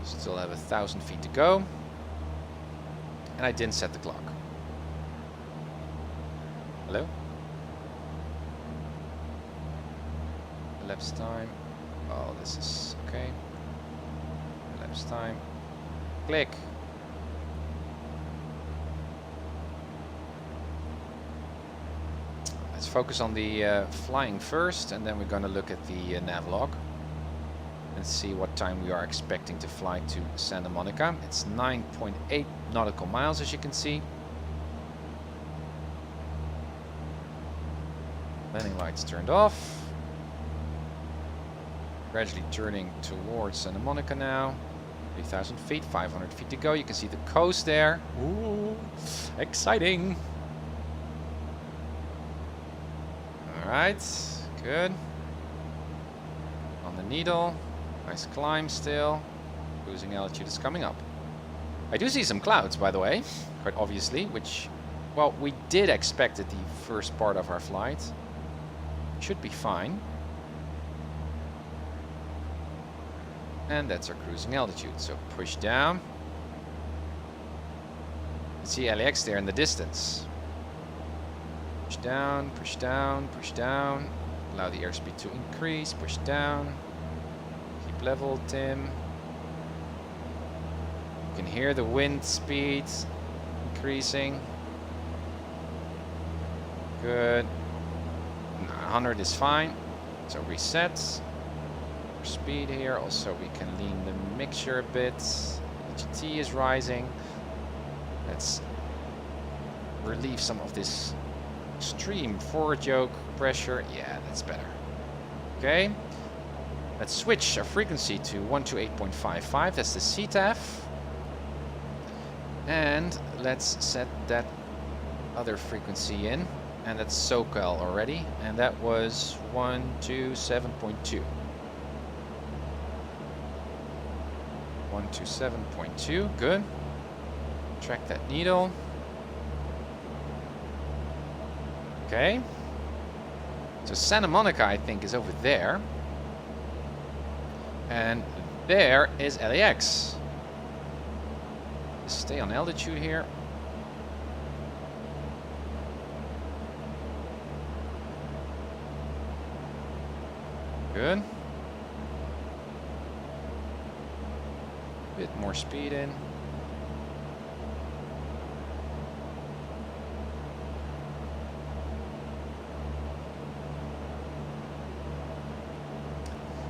Still have 1,000 feet to go. And I didn't set the clock. Hello? Elapsed time. Oh, this is okay. Elapsed time. Click. Let's focus on the flying first, and then we're going to look at the nav log and see what time we are expecting to fly to Santa Monica. It's 9.8 nautical miles, as you can see. Landing lights turned off. Gradually turning towards Santa Monica now. 3,000 feet, 500 feet to go. You can see the coast there. Ooh, exciting. Alright, good. On the needle. Nice climb still. Cruising altitude is coming up. I do see some clouds, by the way, quite obviously, which, well, we did expect at the first part of our flight. Should be fine. And that's our cruising altitude, so push down. You see LAX there in the distance. Push down, push down, push down. Allow the airspeed to increase, push down. Keep level, Tim. You can hear the wind speed increasing. Good. 100 is fine. So reset. More speed here. Also we can lean the mixture a bit. GT is rising. Let's relieve some of this extreme forward yoke pressure. Yeah, that's better. Okay. Let's switch our frequency to 128.55. That's the CTAF. And let's set that other frequency in. And that's SoCal already. And that was 127.2. 127.2. Good. Track that needle. Okay. So Santa Monica, I think, is over there. And there is LAX. Stay on altitude here. Good. Bit more speed in.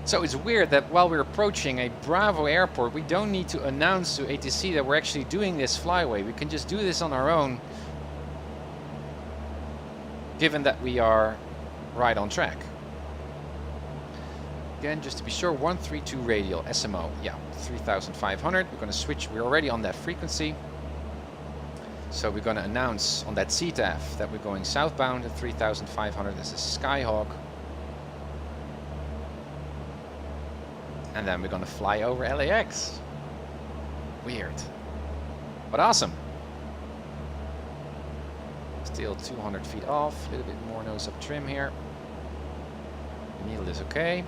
So it's weird that while we're approaching a Bravo airport, we don't need to announce to ATC that we're actually doing this flyway. We can just do this on our own, given that we are right on track. Again, just to be sure, 132 radial SMO. Yeah, 3,500. We're going to switch. We're already on that frequency. So we're going to announce on that CTAF that we're going southbound at 3,500 as a Skyhawk. And then we're gonna fly over LAX. Weird. But awesome. Still 200 feet off, a little bit more nose up trim here. The needle is okay.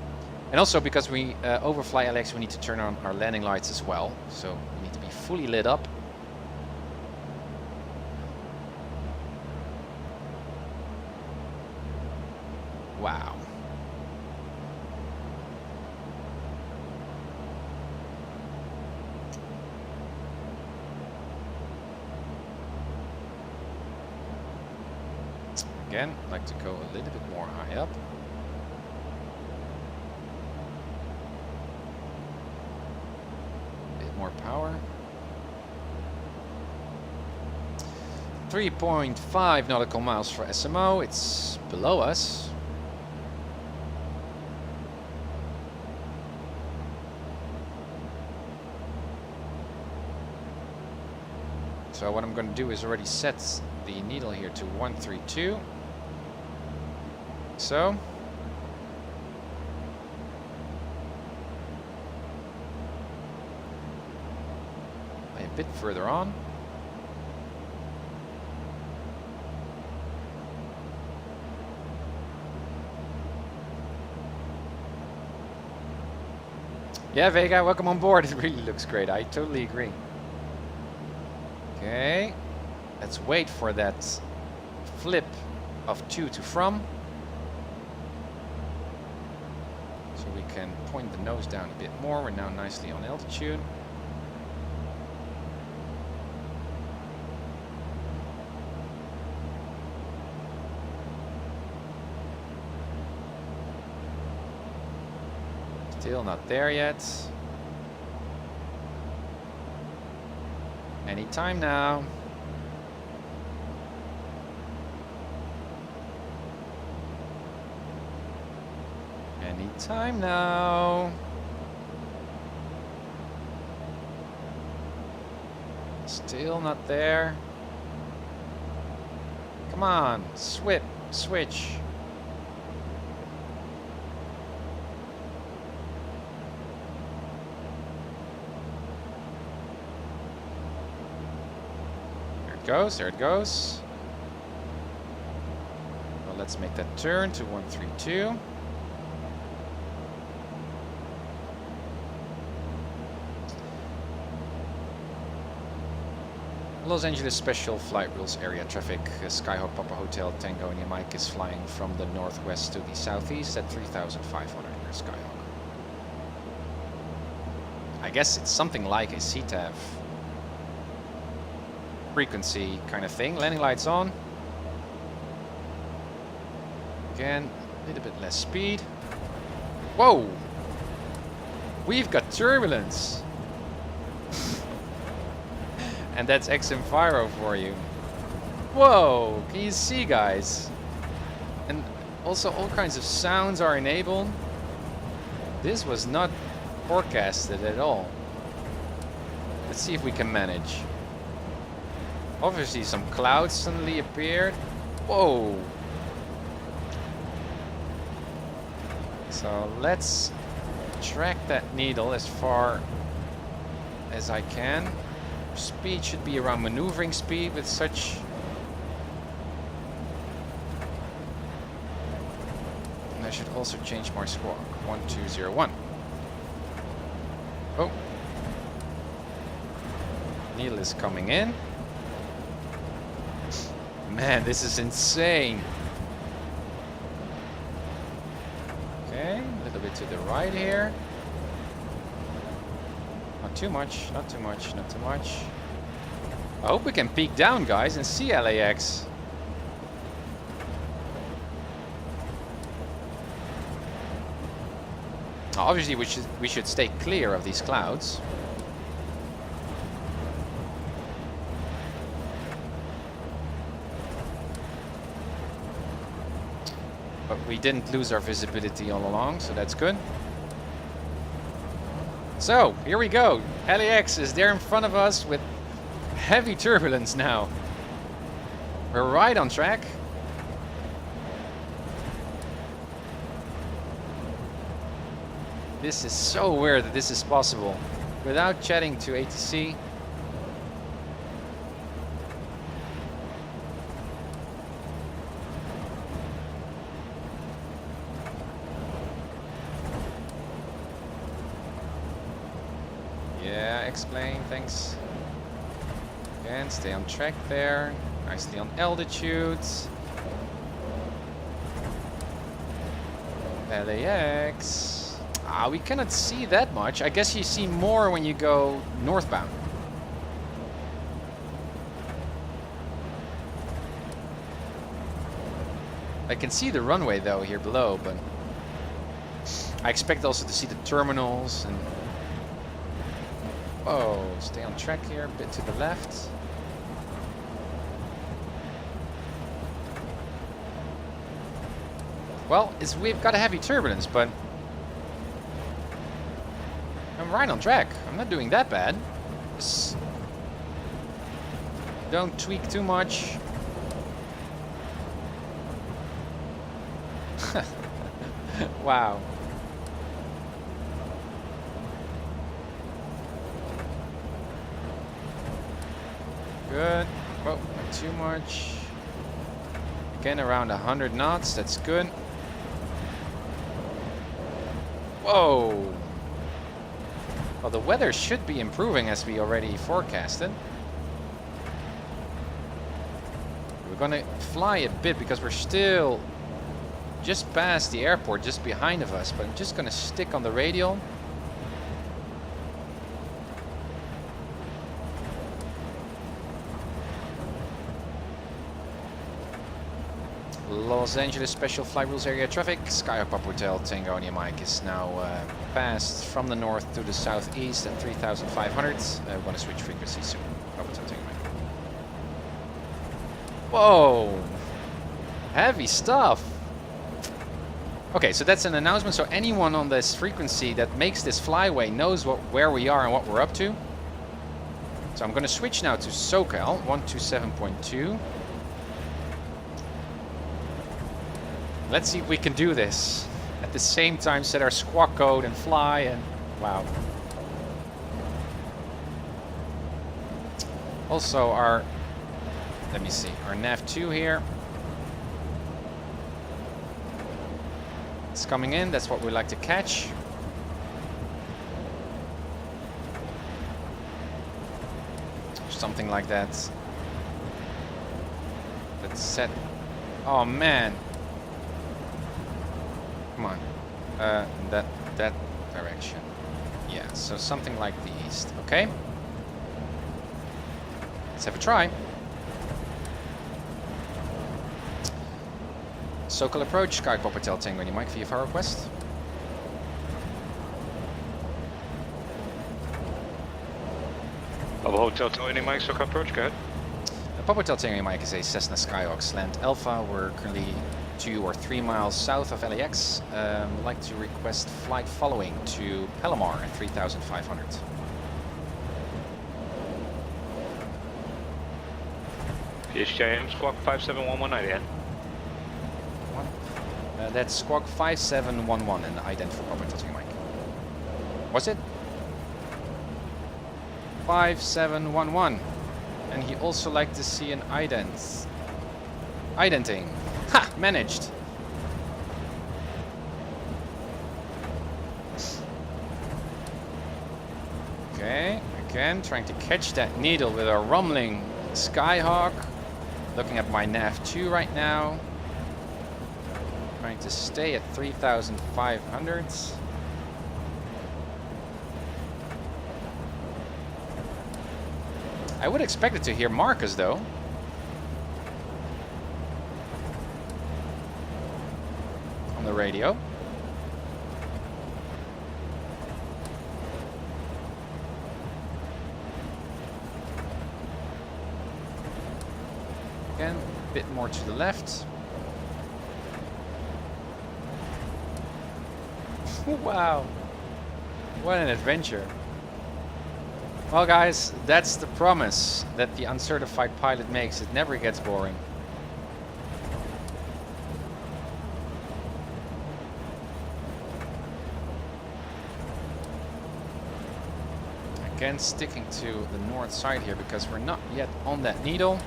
And also because we overfly LAX, we need to turn on our landing lights as well. So we need to be fully lit up. Wow. Again, I'd like to go a little bit more high up. A bit more power. 3.5 nautical miles for SMO. It's below us. So what I'm going to do is already set the needle here to 132. So. A bit further on. Yeah, Vega, welcome on board. It really looks great. I totally agree. Okay, let's wait for that flip of to from. So we can point the nose down a bit more. We're now nicely on altitude. Still not there yet. Anytime now. Anytime now. Still not there. Come on, switch. There it goes. Well, let's make that turn to 132. Los Angeles Special Flight Rules Area Traffic. Skyhawk Papa Hotel Tango and Mike is flying from the northwest to the southeast at 3,500 near Skyhawk. I guess it's something like a CTAV frequency kind of thing. Landing lights on. Again, a little bit less speed. Whoa! We've got turbulence! And that's xEnviro for you. Whoa! Can you see, guys? And also all kinds of sounds are enabled. This was not forecasted at all. Let's see if we can manage. Obviously some clouds suddenly appeared. Whoa! So let's track that needle as far as I can. Speed should be around maneuvering speed with such. And I should also change my squawk. 1201. Oh. Needle is coming in. Man, this is insane. Okay, a little bit to the right here. Not too much, not too much, not too much. I hope we can peek down, guys, and see LAX. Obviously, we should stay clear of these clouds. But we didn't lose our visibility all along, so that's good. So, here we go. LAX is there in front of us with heavy turbulence now. We're right on track. This is so weird that this is possible without chatting to ATC. Yeah, explain, thanks. Again, stay on track there. Nicely on altitudes. LAX. Ah, we cannot see that much. I guess you see more when you go northbound. I can see the runway though here below, but I expect also to see the terminals and... Whoa, stay on track here, a bit to the left. Well, we've got a heavy turbulence, but I'm right on track. I'm not doing that bad. Just don't tweak too much. Wow. Good. Whoa, not too much. Again, around 100 knots. That's good. Whoa. Well, the weather should be improving as we already forecasted. We're gonna fly a bit because we're still just past the airport, just behind of us, but I'm just gonna stick on the radial. Los Angeles Special Flight Rules Area Traffic, Skyhawk Papa Hotel Tango and Mike is now passed from the north to the southeast at 3,500. We're going to switch frequency soon. Papa Hotel Tango Mike. Whoa! Heavy stuff! Okay, so that's an announcement, so anyone on this frequency that makes this flyway knows where we are and what we're up to. So I'm going to switch now to SoCal 127.2. Let's see if we can do this. At the same time, set our squawk code and fly and... Wow. Also our... Let me see. Our nav2 here. It's coming in. That's what we like to catch. Something like that. Let's set... Oh, man. Come on, that direction. Yeah, so something like the east. Okay. Let's have a try. SoCal approach, Sky Papa Hotel Tango and Mike VFR request. Papa Hotel Tango Mike, SoCal approach, go ahead. Papa Hotel Tango Mike is a Cessna Skyhawk slant Alpha. We're currently 2 or 3 miles south of LAX. Would like to request flight following to Palomar at 3,500. PHJM squawk 5711 ident. That's squawk 5711 and ident for Papa Hotel Tango Mike. Was it? 5711. And he also liked to see an ident. Identing. Ha! Managed. Okay, again, trying to catch that needle with a rumbling Skyhawk. Looking at my nav2 right now. Trying to stay at 3,500. I would expect it to hear Marcus though. On the radio. Again, a bit more to the left. Wow. What an adventure. Well guys, that's the promise that the uncertified pilot makes. It never gets boring. Again, sticking to the north side here because we're not yet on that needle.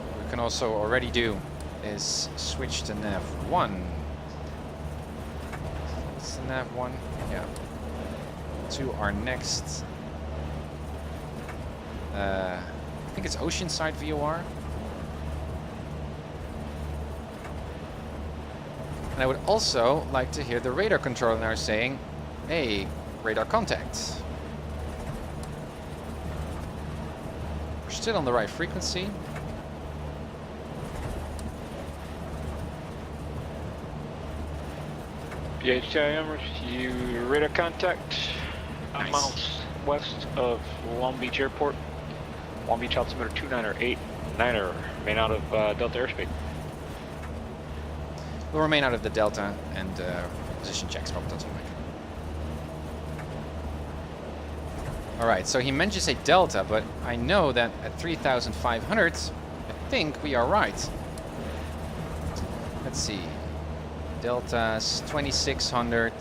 What we can also already do is switch to nav 1. What's the nav 1? Yeah. To our next... I think it's Oceanside VOR. And I would also like to hear the radar controller now saying, hey, radar contact. We're still on the right frequency. PHTIM, you radar contact. Nice. Miles west of Long Beach Airport. Long Beach altimeter 298er, remain out of Delta airspace. We'll remain out of the Delta and position checks. Alright, so he mentions a Delta, but I know that at 3,500, I think we are right. Let's see. Deltas, 2,600.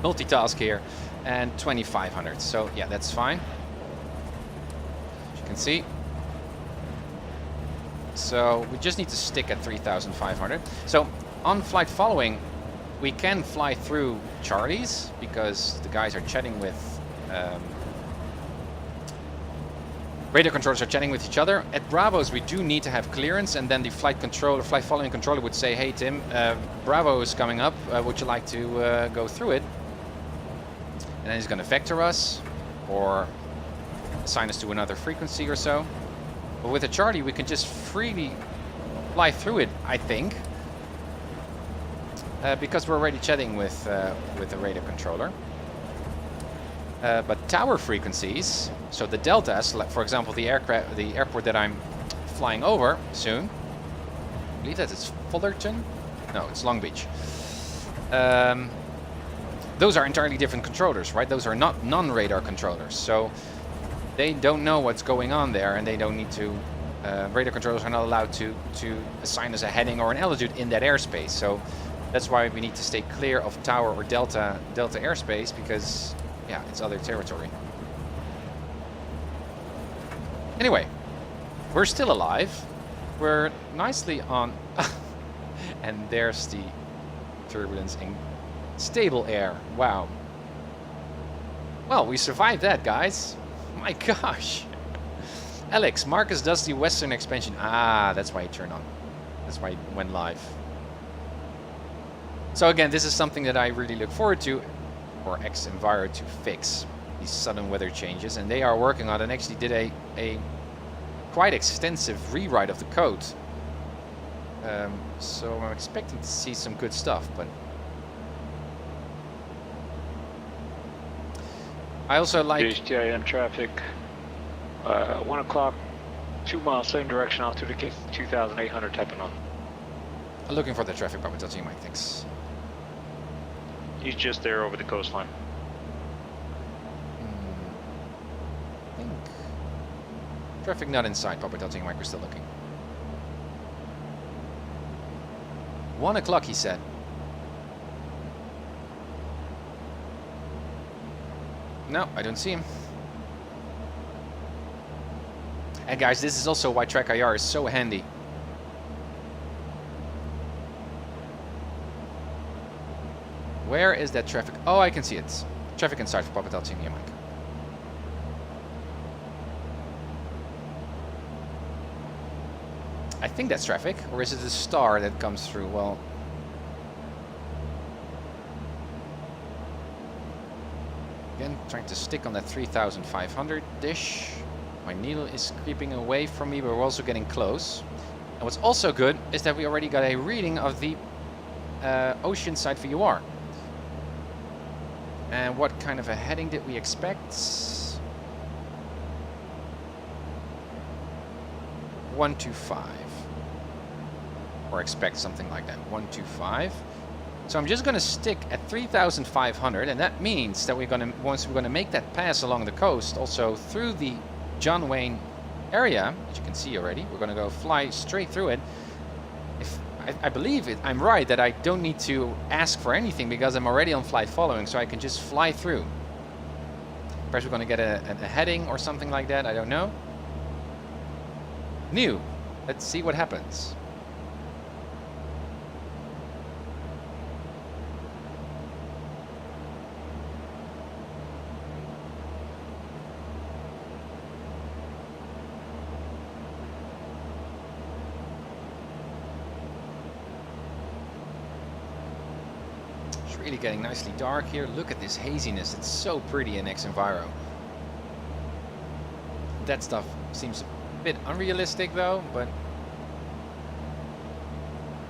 Multitask here. And 2,500. So, yeah, that's fine. As you can see. So we just need to stick at 3,500. So on flight following, we can fly through Charlies because the guys are chatting with radar controllers are chatting with each other. At Bravos, we do need to have clearance, and then the flight following controller would say, "Hey Tim, Bravo is coming up. Would you like to go through it?" And then he's going to vector us or assign us to another frequency or so. But with a Charlie, we can just freely fly through it, I think, because we're already chatting with the radar controller. But tower frequencies, so the deltas, like for example the airport that I'm flying over soon. I believe that it's Fullerton. No, it's Long Beach. Those are entirely different controllers, right? Those are not non-radar controllers, so they don't know what's going on there, and they don't need to. Radar controllers are not allowed to assign us a heading or an altitude in that airspace. So that's why we need to stay clear of tower or delta airspace, because yeah, it's other territory. Anyway, we're still alive. We're nicely on, and there's the turbulence in stable air. Wow. Well, we survived that, guys. My gosh. Alex, Marcus does the Western expansion. Ah, that's why he turned on. That's why he went live. So again, this is something that I really look forward to, or xEnviro, to fix these sudden weather changes. And they are working on it, and actually did a quite extensive rewrite of the code. So I'm expecting to see some good stuff, but I also like HTIM traffic. 1 o'clock, 2 miles, same direction, altitude 2,800, tapping on. looking for the traffic buffer. That's Mike, thanks. He's just there over the coastline. I think traffic not inside. Papa telling Mike, we're still looking. 1 o'clock, he said. No, I don't see him. And guys, this is also why TrackIR is so handy. Where is that traffic? Oh, I can see it. Traffic inside for Papa telling me, Mike. I think that's traffic, or is it a star that comes through? Well, again, trying to stick on that 3,500-ish. My needle is creeping away from me, but we're also getting close. And what's also good is that we already got a reading of the Oceanside VOR. And what kind of a heading did we expect? 125. Or expect something like that. 125. So I'm just going to stick at 3,500, and that means that once we're going to make that pass along the coast, also through the John Wayne area, as you can see already, we're going to go fly straight through it. If I believe I'm right that I don't need to ask for anything because I'm already on flight following, so I can just fly through. Perhaps we're going to get a heading or something like that, I don't know. New. Let's see what happens. Really getting nicely dark here. Look at this haziness. It's so pretty in xEnviro. That stuff seems a bit unrealistic though, but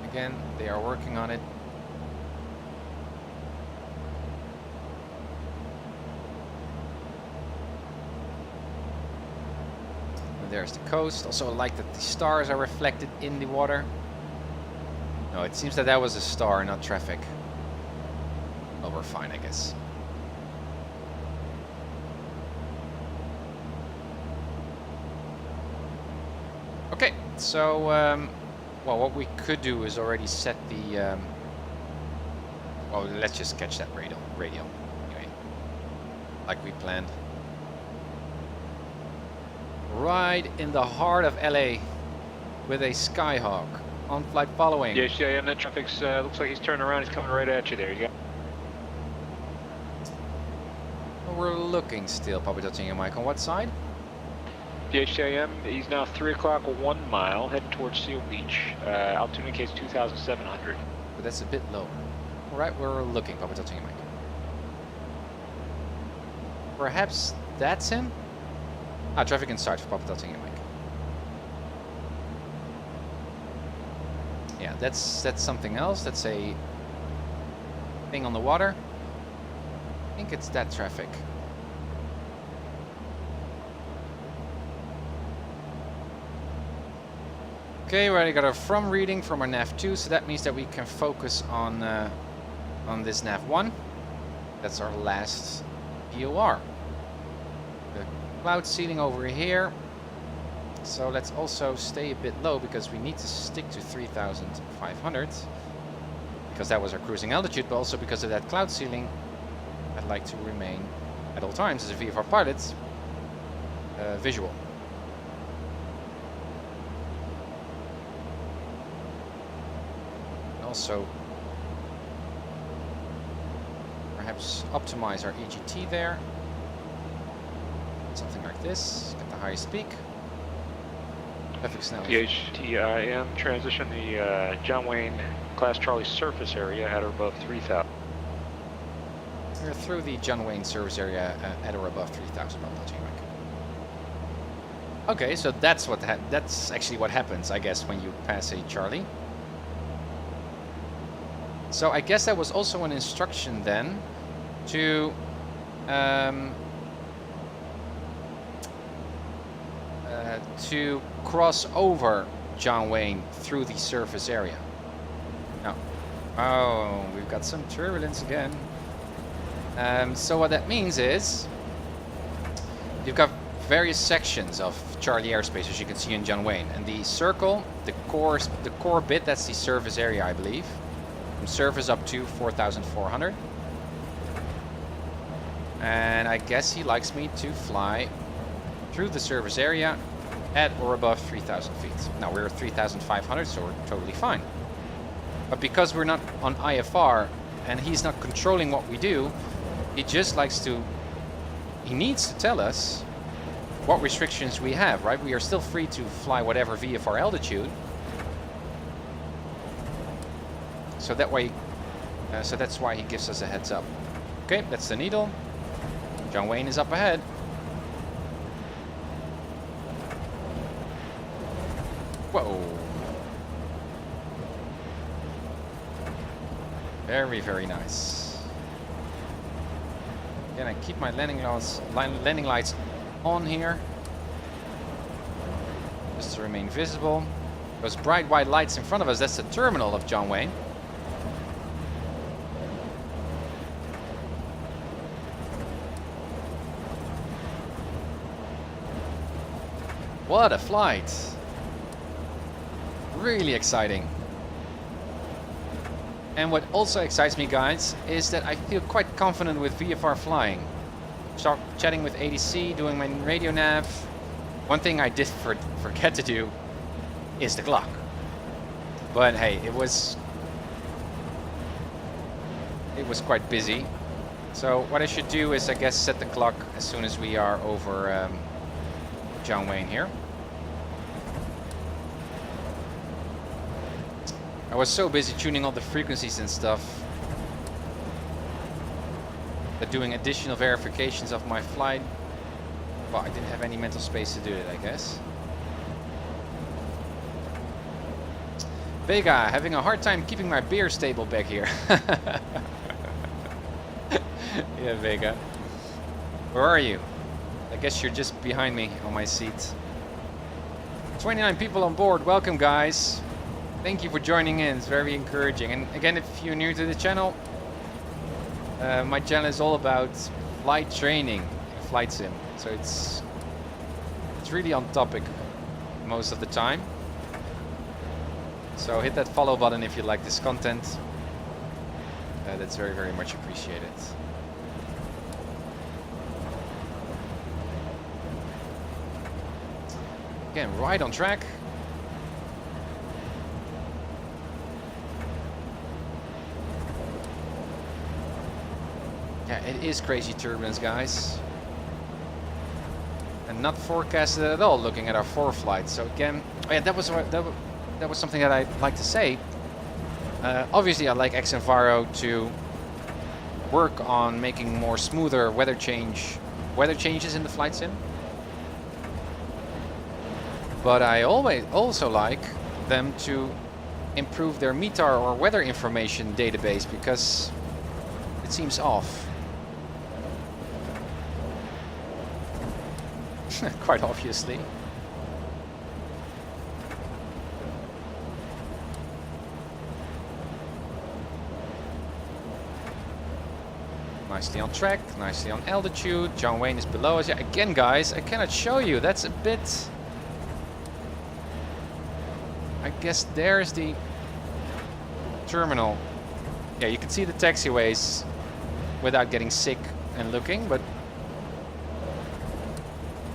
again, they are working on it. And there's the coast. Also, I like that the stars are reflected in the water. No, it seems that that was a star, not traffic. Well, we're fine, I guess. Okay, so, well, what we could do is already set the, well, let's just catch that radio, anyway, like we planned. Right in the heart of LA with a Skyhawk on flight following. Yeah, and that traffic's, looks like he's turning around, he's coming right at you there, you go. We're looking still, Papa Tango Mike. On what side? DHIM, he's now 3 o'clock, 1 mile, heading towards Seal Beach. Altitude indicates 2,700. But that's a bit lower. Alright, we're looking, Papa Tango Mike. Perhaps that's him? Ah, traffic inside for Papa Tango Mike. Yeah, that's something else. That's a thing on the water. I think it's that traffic. Okay, we already got our from reading from our nav2, so that means that we can focus on this nav1. That's our last POR. The cloud ceiling over here. So let's also stay a bit low because we need to stick to 3,500 because that was our cruising altitude, but also because of that cloud ceiling. I'd like to remain at all times as a VFR pilot visual. Also, perhaps optimize our EGT there. Something like this. Get the highest peak. Perfect now. DHTIM, transition the John Wayne Class Charlie surface area at or above 3,000. We're through the John Wayne service area at or above 3,000. Okay, so that's actually what happens, I guess, when you pass a Charlie. So I guess that was also an instruction then to cross over John Wayne through the surface area. Now, oh, we've got some turbulence again. So what that means is you've got various sections of Charlie airspace, as you can see in John Wayne, and the circle, the core bit, that's the surface area, I believe, from surface up to 4,400. And I guess he likes me to fly through the surface area at or above 3,000 feet. Now we're at 3,500, so we're totally fine. But because we're not on IFR and he's not controlling what we do, he just likes to, he needs to tell us what restrictions we have, right? We are still free to fly whatever VFR altitude. So that way, so that's why he gives us a heads up. Okay, that's the needle. John Wayne is up ahead. Whoa. Very, very nice. Again, I keep my landing lights on here, just to remain visible. Those bright white lights in front of us, that's the terminal of John Wayne. What a flight! Really exciting. And what also excites me, guys, is that I feel quite confident with VFR flying. Start chatting with ADC, doing my radio nav. One thing I did forget to do is the clock. But hey, it was quite busy. So what I should do is, I guess, set the clock as soon as we are over John Wayne here. I was so busy tuning all the frequencies and stuff that doing additional verifications of my flight, well, I didn't have any mental space to do it, I guess. Vega, having a hard time keeping my beer stable back here. Yeah, Vega. Where are you? I guess you're just behind me on my seat. 29 people on board. Welcome, guys. Thank you for joining in. It's very encouraging. And again, if you're new to the channel, my channel is all about flight training, flight sim. So it's really on topic most of the time. So hit that follow button if you like this content. That's very, very much appreciated. Again, right on track. Yeah, it is crazy turbulence, guys. And not forecasted at all looking at our ForeFlight. So again, oh yeah, that was something that I'd like to say. Obviously, I like xEnviro to work on making more smoother weather changes in the flight sim. But I also like them to improve their METAR or weather information database because it seems off. Quite obviously. Nicely on track, nicely on altitude. John Wayne is below us. Yeah, again, guys, I cannot show you. That's a bit... I guess there's the terminal. Yeah, you can see the taxiways without getting sick and looking, but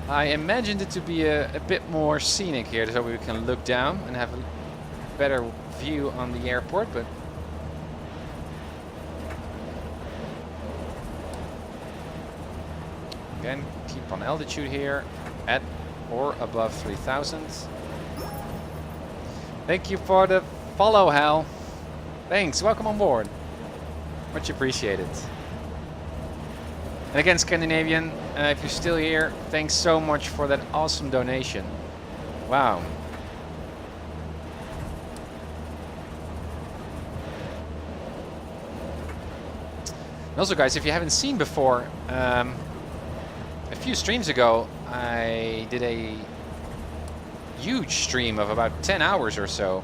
I imagined it to be a bit more scenic here, so we can look down and have a better view on the airport, but again, keep on altitude here at or above 3000. Thank you for the follow, Hal. Thanks, welcome on board. Much appreciated. And again, Scandinavian, if you're still here, thanks so much for that awesome donation. Wow. And also, guys, if you haven't seen before, a few streams ago, I did a huge stream of about 10 hours or so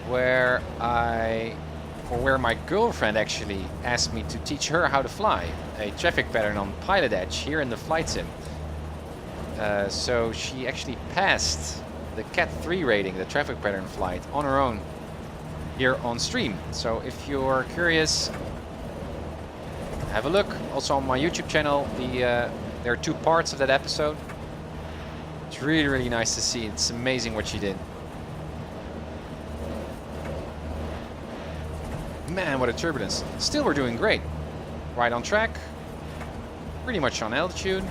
where my girlfriend actually asked me to teach her how to fly a traffic pattern on PilotEdge here in the flight sim. So she actually passed the Cat 3 rating, the traffic pattern flight, on her own here on stream. So if you're curious, have a look. Also on my YouTube channel, there are 2 parts of that episode. It's really, really nice to see. It's amazing what she did. Man, what a turbulence. Still, we're doing great. Right on track. Pretty much on altitude.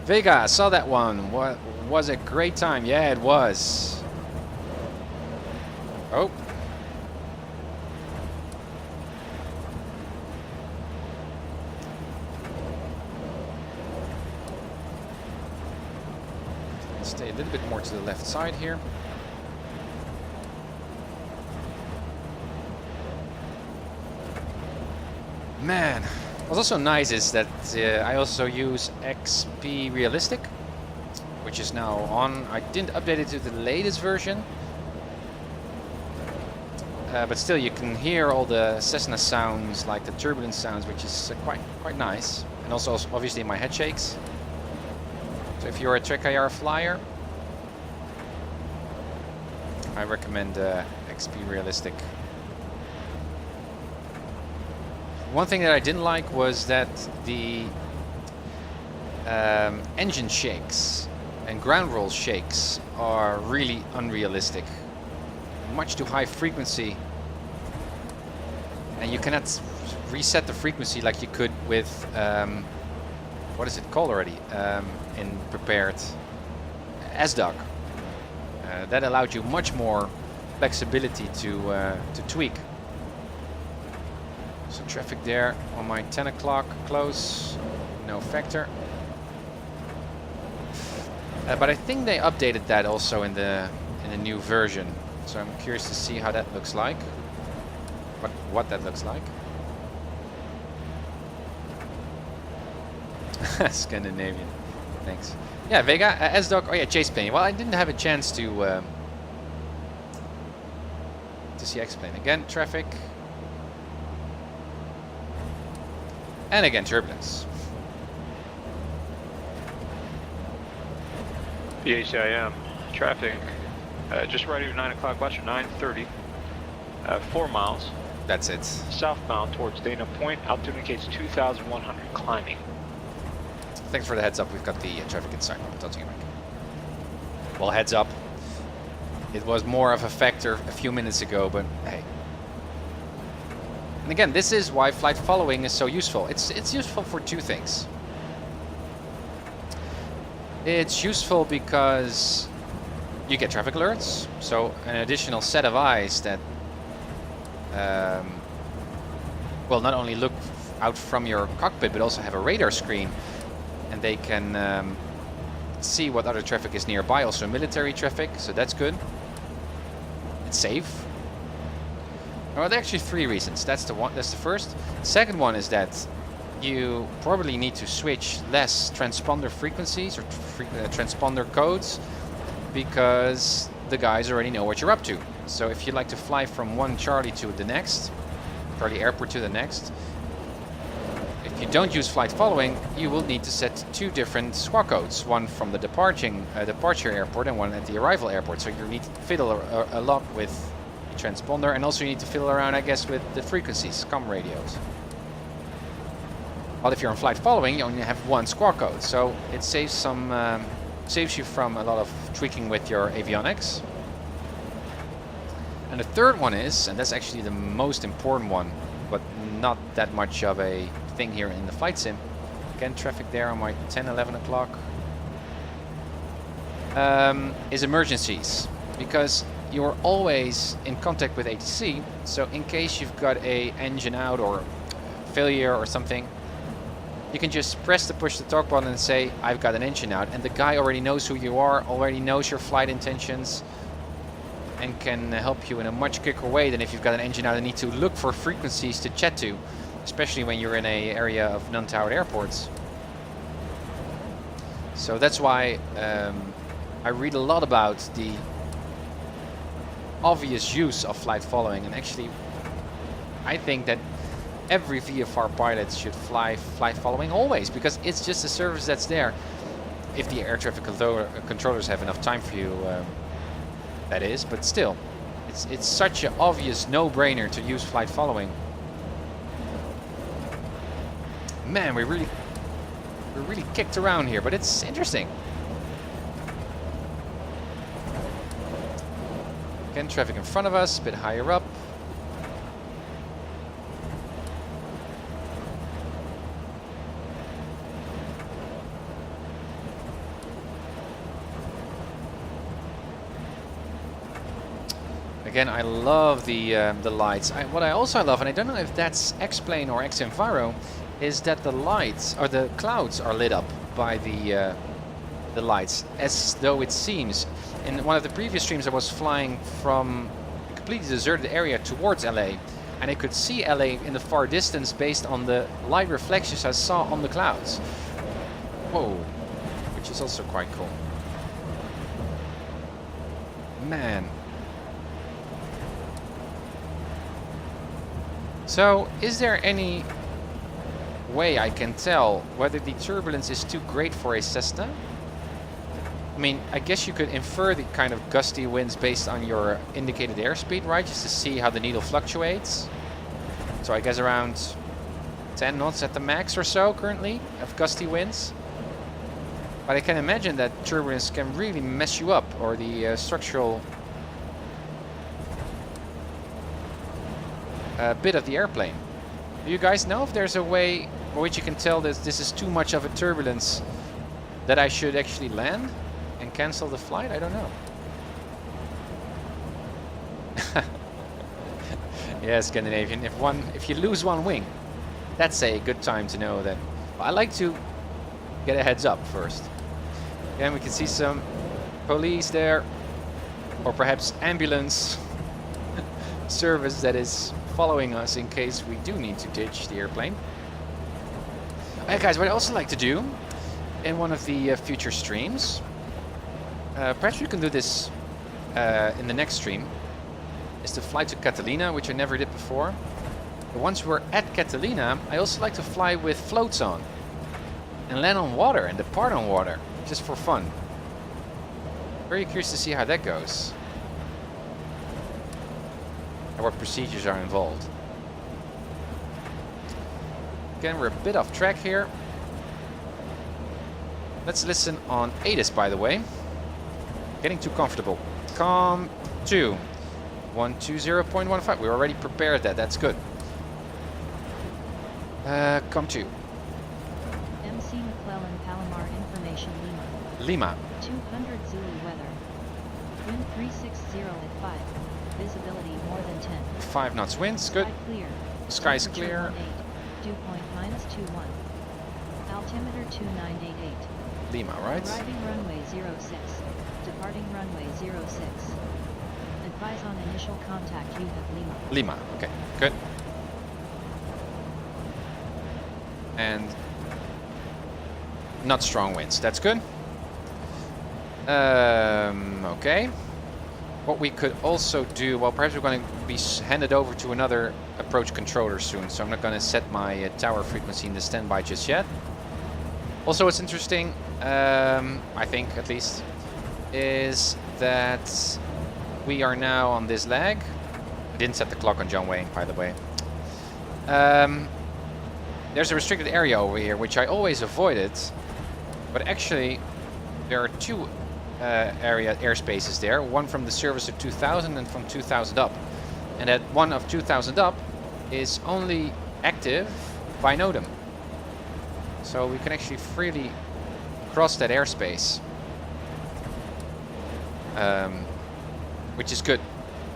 Vega, saw that one. What was a great time. Yeah, it was. Oh. Stay a little bit more to the left side here. Man, what's also nice is that I also use XP Realistic, which is now on. I didn't update it to the latest version, but still you can hear all the Cessna sounds, like the turbulence sounds, which is quite nice. And also obviously my head shakes. So if you're a TrackIR flyer, I recommend XP Realistic. One thing that I didn't like was that the engine shakes and ground roll shakes are really unrealistic. Much too high frequency, and you cannot reset the frequency like you could with what is it called already in prepared SDock. That allowed you much more flexibility to tweak. So traffic there on my 10 o'clock close, no factor. But I think they updated that also in the new version. So I'm curious to see how that looks like. What that looks like. Scandinavian. Thanks. Yeah, Vega, SDock. Oh yeah, chase plane. Well, I didn't have a chance to see X-plane. Again, traffic. And again, turbulence. BHIM, traffic, just right at 9 o'clock west, or 9:30, 4 miles. That's it. Southbound towards Dana Point, altitude indicates 2,100 climbing. Thanks for the heads up, we've got the traffic inside. Well, heads up. It was more of a factor a few minutes ago, but hey. And again, this is why flight following is so useful. It's useful for two things. It's useful because you get traffic alerts, so an additional set of eyes that will not only look out from your cockpit but also have a radar screen, and they can see what other traffic is nearby, also military traffic, so that's good. It's safe. Well, there are actually 3 reasons. That's the first. Second one is that you probably need to switch less transponder frequencies or transponder codes because the guys already know what you're up to. So if you like to fly from one Charlie to the next, Charlie Airport to the next, if you don't use flight following, you will need to set 2 different SWA codes, one from the departure airport and one at the arrival airport. So you need to fiddle a lot with transponder, and also you need to fiddle around, I guess, with the frequencies, comm radios. But if you're on flight following, you only have 1 SWA code, so it saves saves you from a lot of tweaking with your avionics. And the third one is, and that's actually the most important one, but not that much of a thing here in the flight sim. Again, traffic there on my 10-11 o'clock. Is emergencies, because you're always in contact with ATC, so in case you've got a engine out or failure or something, you can just press the push to talk button and say, I've got an engine out, and the guy already knows who you are, already knows your flight intentions, and can help you in a much quicker way than if you've got an engine out and need to look for frequencies to chat to, especially when you're in an area of non-towered airports. So that's why I read a lot about the obvious use of flight following, and actually I think that every VFR pilot should fly flight following always, because it's just a service that's there. If the air traffic controllers have enough time for you, that is, but still, it's such an obvious no-brainer to use flight following. Man, we're really kicked around here, but it's interesting. Again, traffic in front of us, a bit higher up. Again, I love the lights. What I also love, and I don't know if that's X-Plane or xEnviro, is that the lights or the clouds are lit up by the lights, as though it seems. In one of the previous streams, I was flying from a completely deserted area towards LA, and I could see LA in the far distance based on the light reflections I saw on the clouds. Whoa, which is also quite cool. Man. So, is there any way I can tell whether the turbulence is too great for a Cessna I mean, I guess you could infer the kind of gusty winds based on your indicated airspeed, right? Just to see how the needle fluctuates. So I guess around 10 knots at the max or so currently of gusty winds. But I can imagine that turbulence can really mess you up, or the structural bit of the airplane. Do you guys know if there's a way by which you can tell that this is too much of a turbulence that I should actually land and cancel the flight? I don't know. Yeah, Scandinavian. If you lose one wing, that's a good time to know that. Well, I like to get a heads up first. Again, we can see some police there, or perhaps ambulance service that is following us in case we do need to ditch the airplane. Alright guys, what I also like to do in one of the future streams, perhaps we can do this in the next stream, is to fly to Catalina, which I never did before. But once we're at Catalina, I also like to fly with floats on and land on water and depart on water, just for fun. Very curious to see how that goes. And what procedures are involved. Again, we're a bit off track here. Let's listen on ATIS, by the way. Getting too comfortable. Com 2. 120.15. We already prepared that. That's good. Com 2. MC McClellan Palomar Information Lima. Lima. 200 Zulu weather. Wind 360 at 5. Visibility more than 10. 5 knots winds. Good. Sky clear. Sky's clear. 8. Dew point -21. Altimeter 2988. Lima, right? Arriving runway 06. Departing runway 06. Advise on initial contact. You have Lima. Lima. Okay, good. And not strong winds. That's good. Okay. What we could also do, well, perhaps we're going to be handed over to another approach controller soon, so I'm not going to set my tower frequency in the standby just yet. Also, what's interesting, I think at least, is that we are now on this lag. I didn't set the clock on John Wayne, by the way. There's a restricted area over here, which I always avoided, but actually there are two airspaces there, one from the service of 2000 and from 2000 up, and that one of 2000 up is only active by NOTAM, so we can actually freely cross that airspace, which is good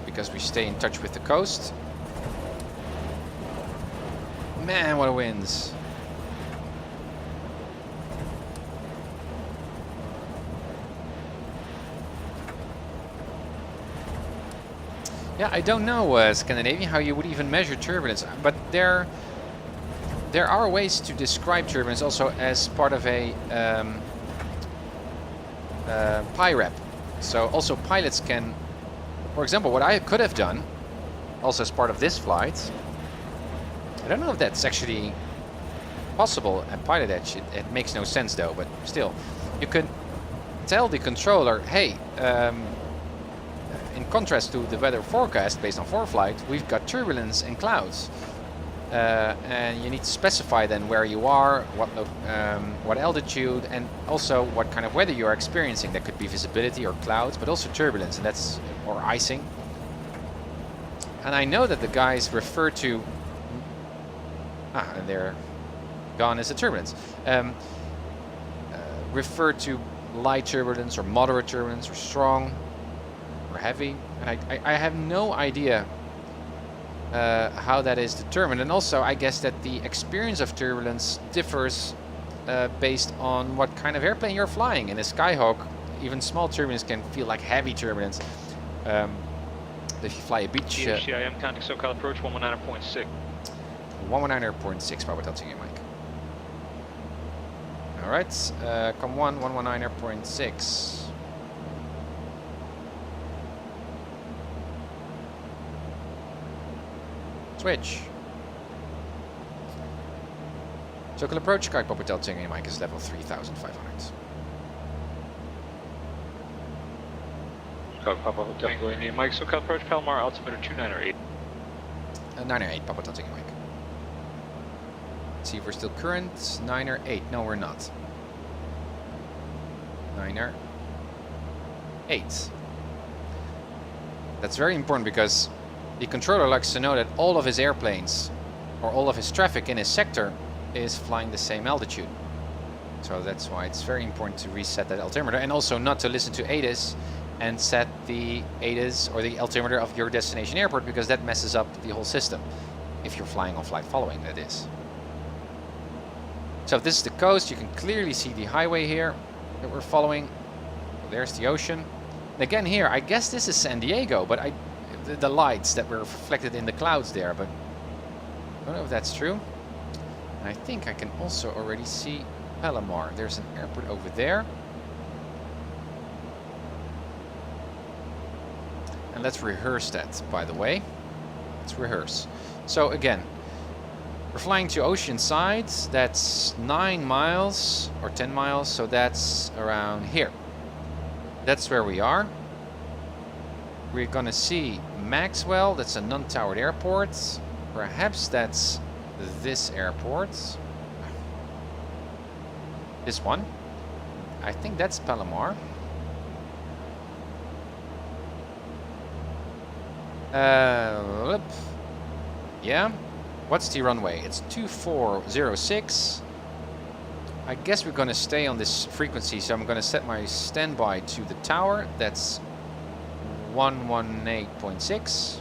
because we stay in touch with the coast. Man, what a winds. Yeah, I don't know, Scandinavian, how you would even measure turbulence, but there are ways to describe turbulence also as part of a PIREP. So also pilots can, for example, what I could have done, also as part of this flight, I don't know if that's actually possible at PilotEdge. It makes no sense though, but still, you could tell the controller, hey, in contrast to the weather forecast based on ForeFlight, we've got turbulence and clouds, and you need to specify then where you are, what altitude, and also what kind of weather you are experiencing. That could be visibility or clouds, but also turbulence, and that's, or icing. And I know that the guys refer to, and they're gone as a turbulence, refer to light turbulence or moderate turbulence or strong or heavy, and I have no idea how that is determined. And also I guess that the experience of turbulence differs based on what kind of airplane you're flying. In a Skyhawk, even small turbulence can feel like heavy turbulence. If you fly a beach... I'm counting SoCal approach 119.6. 119.6, Papa touching your mic. Alright, come 119.6. Switch. Circle approach, kite Papa touching your mic is level 3500. Skyhawk, Papa Hotel Tango India Mike, SoCal approach Palomar, altimeter 298. 908, Papa Hotel Tango Mike. Let's see if we're still current. 908, no we're not. 908. That's very important because the controller likes to know that all of his airplanes or all of his traffic in his sector is flying the same altitude. So that's why it's very important to reset that altimeter, and also not to listen to ATIS and set the ATIS or the altimeter of your destination airport, because that messes up the whole system if you're flying on flight following, that is. So this is the coast. You can clearly see the highway here that we're following. There's the ocean. And again here, I guess this is San Diego, but the lights that were reflected in the clouds there, but I don't know if that's true. And I think I can also already see Palomar. There's an airport over there. And let's rehearse that, by the way. Let's rehearse. So again, we're flying to Oceanside. That's 9 miles or 10 miles, so that's around here. That's where we are. We're gonna see Maxwell. That's a non-towered airport. Perhaps that's this airport. This one. I think that's Palomar. Yeah. What's the runway? It's 2406. I guess we're gonna stay on this frequency, so I'm gonna set my standby to the tower. That's 118.6.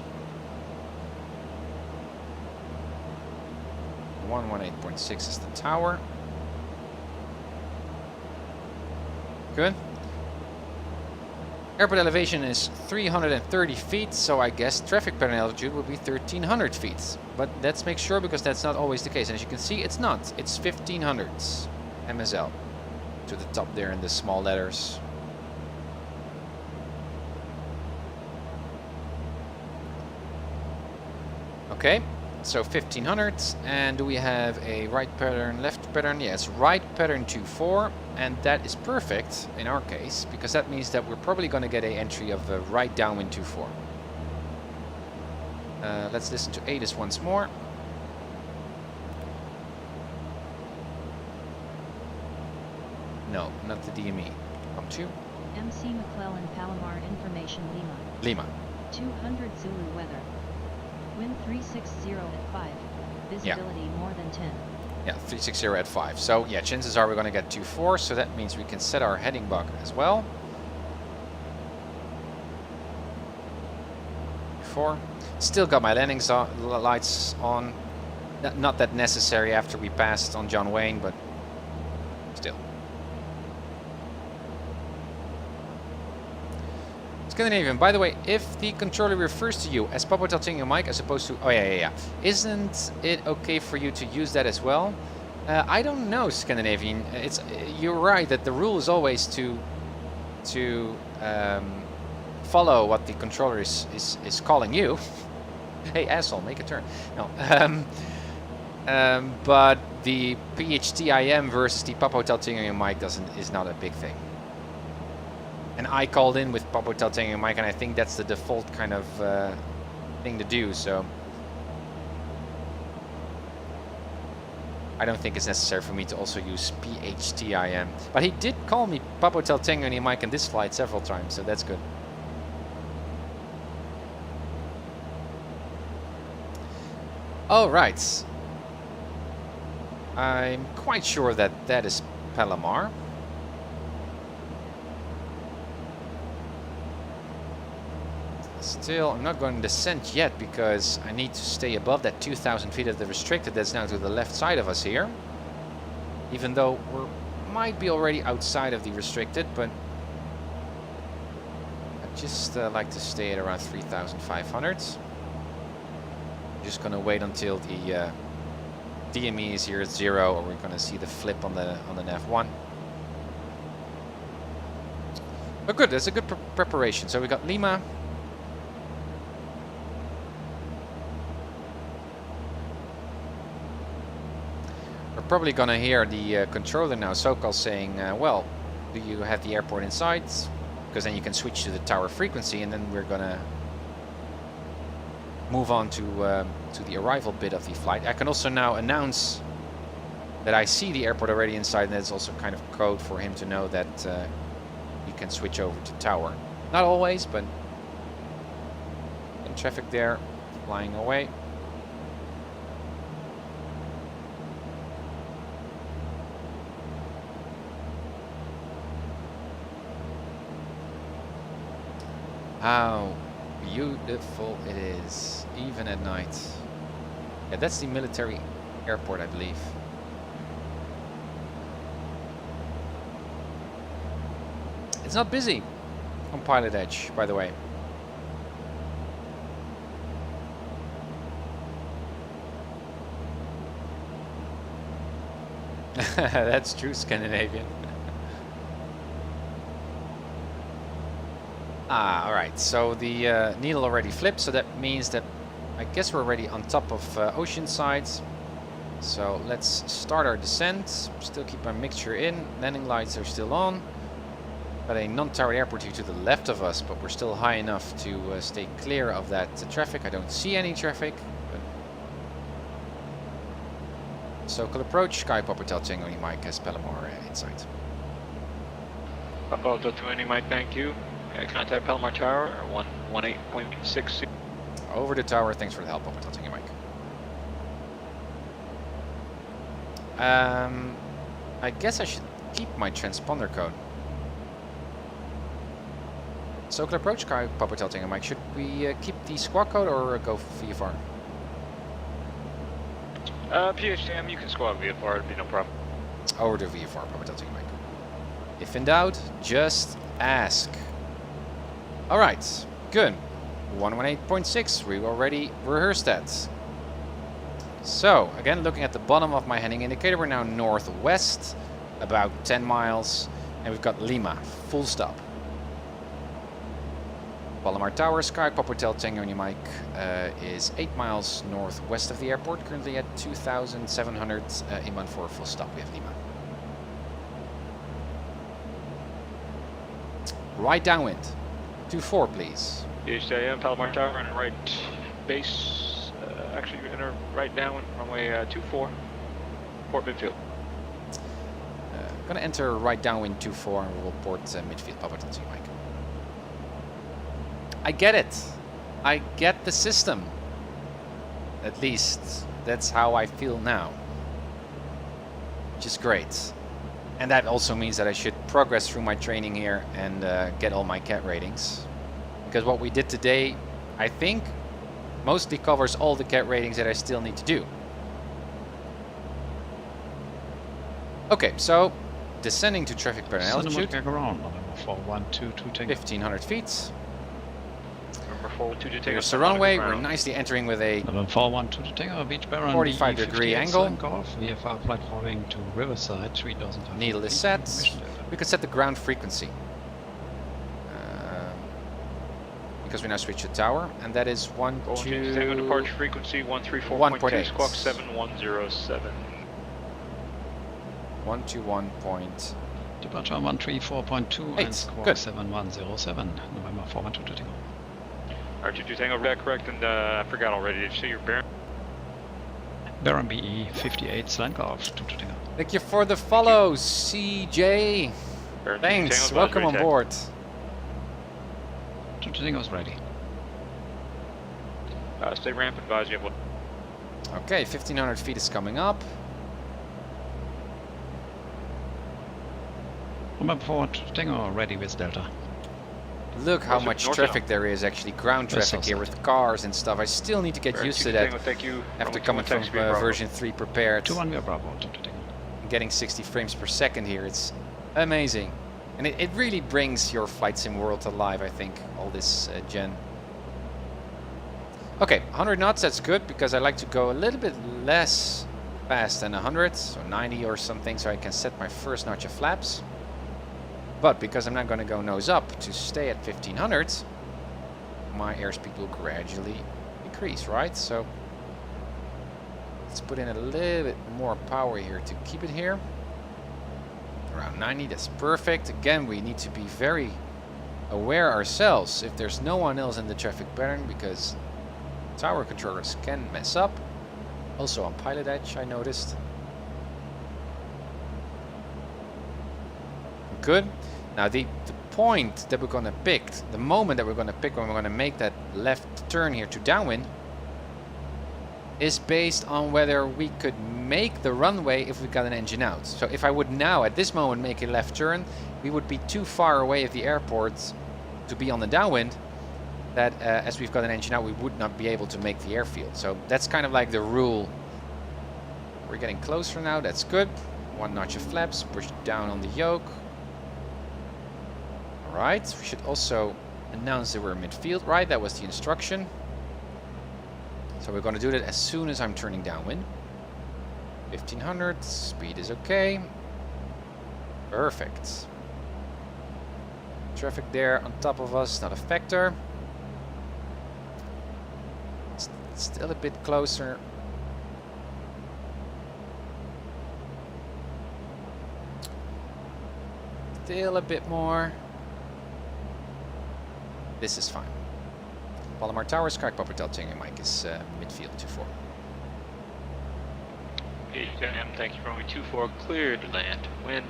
118.6 is the tower. Good. Airport elevation is 330 feet, so I guess traffic pattern altitude will be 1300 feet. But let's make sure, because that's not always the case. And as you can see, it's not. It's 1500 MSL to the top there in the small letters. Okay, so 1500. And do we have a right pattern, left pattern? Yes, right pattern 24. And that is perfect in our case, because that means that we're probably going to get an entry of a right downwind 24. Let's listen to ATIS once more. No, not the DME. Come to MC McClellan Palomar Information Lima. Lima. 200 Zulu weather. Wind 360 at 5. Visibility more than 10. Yeah, 360 at 5. So yeah, chances are we're going to get 24, so that means we can set our heading bug as well. 4. Still got my landing lights on. Not that necessary after we passed on John Wayne, but still. Scandinavian, by the way, if the controller refers to you as Papa Hotel Tango Mike as opposed to... Oh, yeah. Isn't it okay for you to use that as well? I don't know, Scandinavian. You're right that the rule is always to follow what the controller is calling you. Hey, asshole, make a turn. No. But the PHTIM versus the Papa Hotel Tango Mike is not a big thing. And I called in with Papa Hotel Tango Mike, and I think that's the default kind of thing to do, so I don't think it's necessary for me to also use PHTIM. But he did call me Papa Hotel Tango Mike in this flight several times, so that's good. All right. I'm quite sure that that is Palomar. Still, I'm not going to descend yet because I need to stay above that 2,000 feet of the restricted that's now to the left side of us here. Even though we might be already outside of the restricted, but I just like to stay at around 3,500. Just going to wait until the DME is here at 0, or we're going to see the flip on the nav1. But good, that's a good preparation. So we got Lima. We're probably going to hear the controller now, SoCal, saying, well, do you have the airport in sight? because then you can switch to the tower frequency, and then we're gonna move on to the arrival bit of the flight. I can also now announce that I see the airport already inside, and that's also kind of code for him to know that you can switch over to tower. Not always, but in traffic there, flying away. How beautiful it is, even at night. Yeah, that's the military airport, I believe. It's not busy on PilotEdge, by the way. That's true, Scandinavian. Alright, so the needle already flipped, so that means that I guess we're already on top of Oceanside. So let's start our descent. Still keep our mixture in. Landing lights are still on. Got a non-towered airport here to the left of us, but we're still high enough to stay clear of that traffic. I don't see any traffic. But Sokol approach, Sky Papa Tel Tango Mike has Palomar inside. Papa Tel Tango Mike, thank you. Contact Palomar Tower, 118.6. Over the tower, thanks for the help, Papa Tel Tango Mike. I guess I should keep my transponder code. Sokol approach, Sky Papa Tel Tango Mike. Should we keep the squawk code or go VFR? PHM, you can squawk VFR, it'd be no problem. Over to VFR, Papa Tel Tango Mike. If in doubt, just ask. Alright, good. 118.6, we already rehearsed that. So, again, looking at the bottom of my heading indicator, we're now northwest, about 10 miles, and we've got Lima, full stop. Palomar Tower, Sky Papa Tel Tango Mike is 8 miles northwest of the airport, currently at 2,700 inbound for a full stop. We have Lima. Right downwind. 24, please. DHIM, Palomar Tower, and right base. Actually, you're enter right downwind, runway 24, port midfield. Gonna enter right downwind 24 and we'll port midfield, Papa Tel Tango Mike. I get it. I get the system. At least that's how I feel now. Which is great. And that also means that I should progress through my training here and get all my CAT ratings. Because what we did today, I think, mostly covers all the CAT ratings that I still need to do. Okay, so descending to traffic pattern altitude. 1,500 feet. Here's the runway. We're nicely entering with a 45-degree angle. VFR platforming to Riverside, 3,000. Needle is set. We can set the ground frequency. Because we now switch to tower, and that is 12. Departure frequency 134.2, squawk 7107. 121 point. Departure 134.2 and squawk 7107. November 412 Tango. Archer T9E, that correct? And I forgot already. Did you say your bearing? Baron BE 58 slant off to Tango. Thank you for the follow, CJ. Thanks. Welcome on board. Tango's ready. Stay ramp, advise you have. Okay, 1,500 feet is coming up. Remember forward Tango ready with Delta. Look how much traffic there is, actually, ground traffic here with cars and stuff. I still need to get used to that after coming from version 3 prepared. 2-1, we are Bravo. Getting 60 frames per second here, it's amazing. And it really brings your flight sim world to life, I think, all this gen. Okay, 100 knots, that's good, because I like to go a little bit less fast than 100, so 90 or something, so I can set my first notch of flaps. But because I'm not going to go nose up to stay at 1,500, my airspeed will gradually decrease, right? So let's put in a little bit more power here to keep it here. Around 90, that's perfect. Again, we need to be very aware ourselves if there's no one else in the traffic pattern, because tower controllers can mess up. Also on PilotEdge I noticed. Good. Now the point that we're gonna pick, the moment that we're gonna pick when we're gonna make that left turn here to downwind, is based on whether we could make the runway if we got an engine out. So if I would now at this moment make a left turn, we would be too far away of the airport to be on the downwind, that as we've got an engine out we would not be able to make the airfield. So that's kind of like the rule. We're getting closer now, that's good. 1 notch of flaps, push down on the yoke. Alright, we should also announce that we're midfield, right? That was the instruction. So we're going to do that as soon as I'm turning downwind. 1500, speed is okay. Perfect. Traffic there on top of us, not a factor. Still a bit closer. Still a bit more. This is fine. Palomar Tower, Sky Poppertel Tango Mike is midfield 2-4. Okay, thank you for only 2-4, cleared to land, wind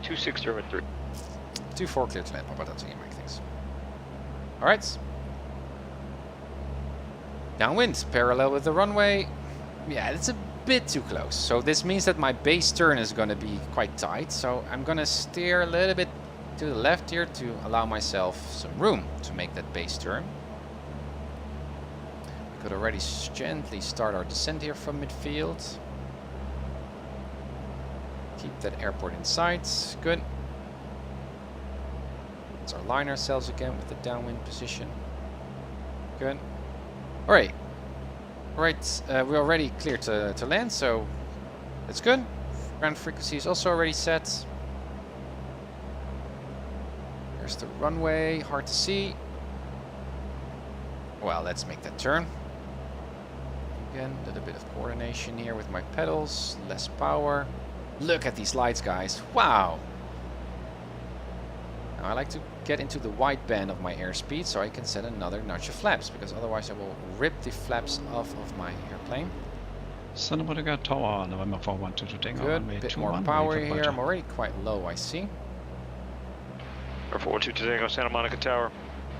2603. 2-4, cleared to land, Poppertel Tango Mike, thanks. Alright. Downwind, parallel with the runway. Yeah, it's a bit too close. So this means that my base turn is going to be quite tight. So I'm going to steer a little bit to the left here to allow myself some room to make that base turn. We could already gently start our descent here from midfield. Keep that airport in sight. Good. Let's align ourselves again with the downwind position. Good. Alright. Alright, we're already clear to land, so that's good. Ground frequency is also already set. There's the runway, hard to see. Well, let's make that turn. Again, a little bit of coordination here with my pedals, less power. Look at these lights, guys. Wow! Now I like to get into the wide band of my airspeed so I can set another notch of flaps, because otherwise I will rip the flaps off of my airplane. Santa Tower, November 412 Tango. Good, a bit more power here. I'm already quite low, I see. 412 Tango, Santa Monica Tower.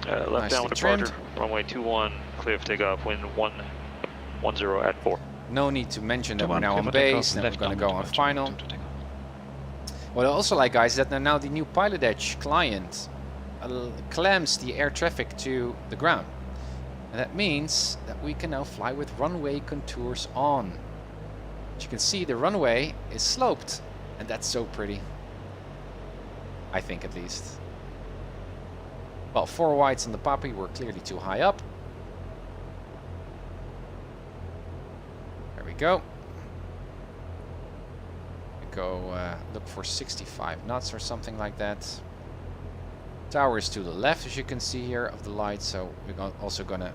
Left downwind departure, runway 21, clear for takeoff, wind 110 at 4. No need to mention that we're now on base, and we're going to go on final. What I also like, guys, is that now the new PilotEdge client clamps the air traffic to the ground. And that means that we can now fly with runway contours on. As you can see, the runway is sloped, and that's so pretty. I think, at least. Well, 4 wides on the Poppy were clearly too high up. There we go. We go look for 65 knots or something like that. Tower is to the left, as you can see here, of the light, so we're also gonna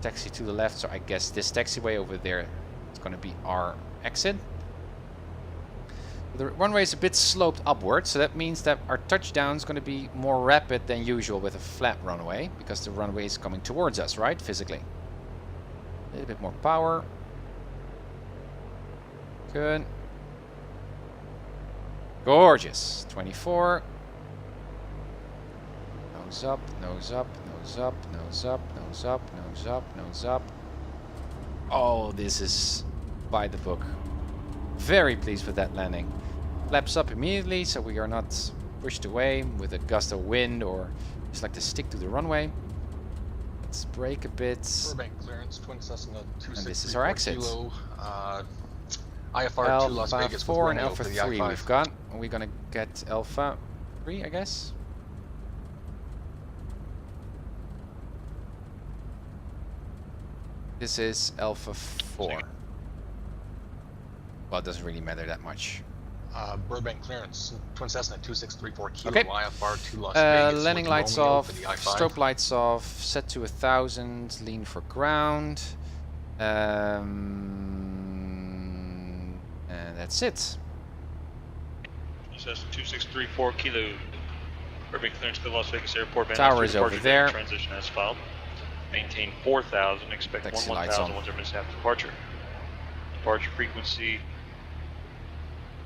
taxi to the left. So I guess this taxiway over there is gonna be our exit. The runway is a bit sloped upwards, so that means that our touchdown is going to be more rapid than usual with a flat runway, because the runway is coming towards us, right, physically. A little bit more power. Good. Gorgeous. 24. Nose up, nose up, nose up, nose up, nose up, nose up, nose up. Oh, this is by the book. Very pleased with that landing. Flaps up immediately, so we are not pushed away with a gust of wind or just like to stick to the runway. Let's brake a bit. Burbank clearance, twin Cessna 2634 and this is our exit. Kilo, IFR 2 Las Vegas Alpha 4 and Alpha 3 we've got. We're gonna get Alpha 3, I guess. This is Alpha 4. Well, it doesn't really matter that much. Burbank clearance, twin Cessna 2634 Kilo, Okay. IFR 2 Las Vegas. Landing lights Romeo off, for the I-5. strobe lights off, set to 1000, lean for ground. And that's it. Cessna 2634 Kilo. Urban clearance to the Las Vegas Airport. Tower is over there. Transition as filed. Maintain 4,000. Expect Taxi 1,000 lights on. once there is after departure. Departure frequency.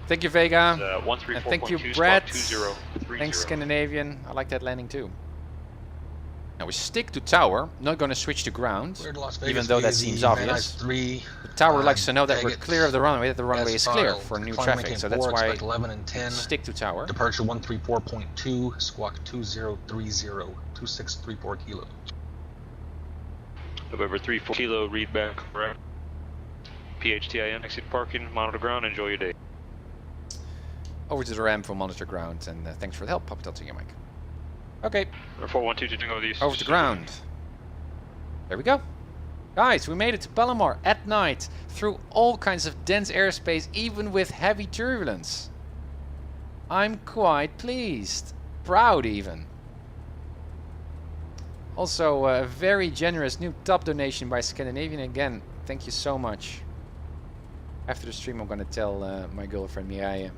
Thank you, Vega. Is, and thank you, Brett. Thanks, Scandinavian. I like that landing too. Now we stick to tower. Not going to switch to ground, even though that seems obvious. The tower likes to know that we're clear of the runway, that the runway is clear for new traffic. So that's why 11 and 10. Stick to tower. Departure 134.2, squawk 2030, 2634 kilo. November 34 kilo, read back, correct. PHTIN, exit parking, monitor ground, enjoy your day. Over to the ramp for monitor ground, and thanks for the help. Pop it up to your mic. Okay. 412 to go these. Over to ground. There we go. Guys, we made it to Palomar at night through all kinds of dense airspace, even with heavy turbulence. I'm quite pleased. Proud even. Also, a very generous new top donation by Scandinavian. Again, thank you so much. After the stream, I'm going to tell my girlfriend Miaia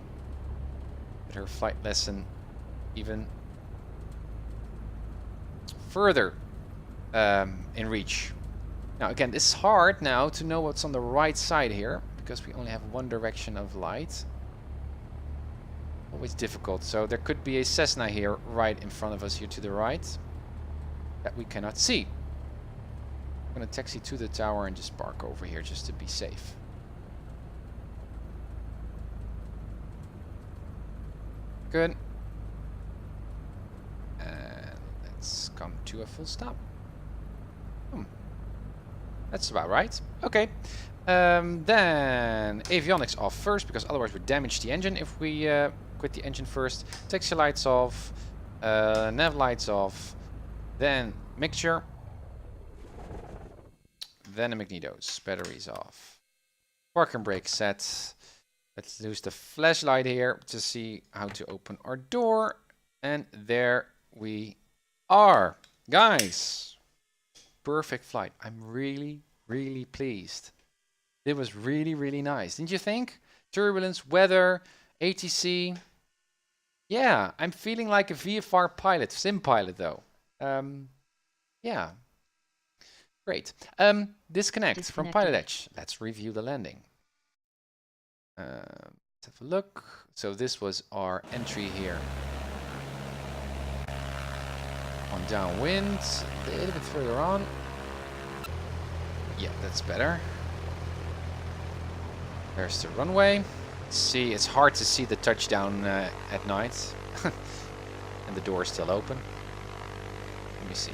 that her flight lesson even further in reach. Now again, it's hard now to know what's on the right side here because we only have one direction of light. Always difficult. So there could be a Cessna here right in front of us here to the right that we cannot see. I'm going to taxi to the tower and just park over here just to be safe. Good. And let's come to a full stop. That's about right. Okay. Then avionics off first, because otherwise we damage the engine if we quit the engine first. Taxi lights off. Nav lights off. Then mixture. Then the magnetos. Batteries off. Park and brake set. Let's use the flashlight here to see how to open our door. And there we are. Guys, perfect flight. I'm really, really pleased. It was really, really nice. Didn't you think? Turbulence, weather, ATC. Yeah, I'm feeling like a VFR pilot, sim pilot though. Yeah. Great. Disconnect from PilotEdge. Let's review the landing. Let's have a look. So this was our entry here. On downwind, a little bit further on. Yeah, that's better. There's the runway. See, it's hard to see the touchdown at night. And the door is still open. Let me see.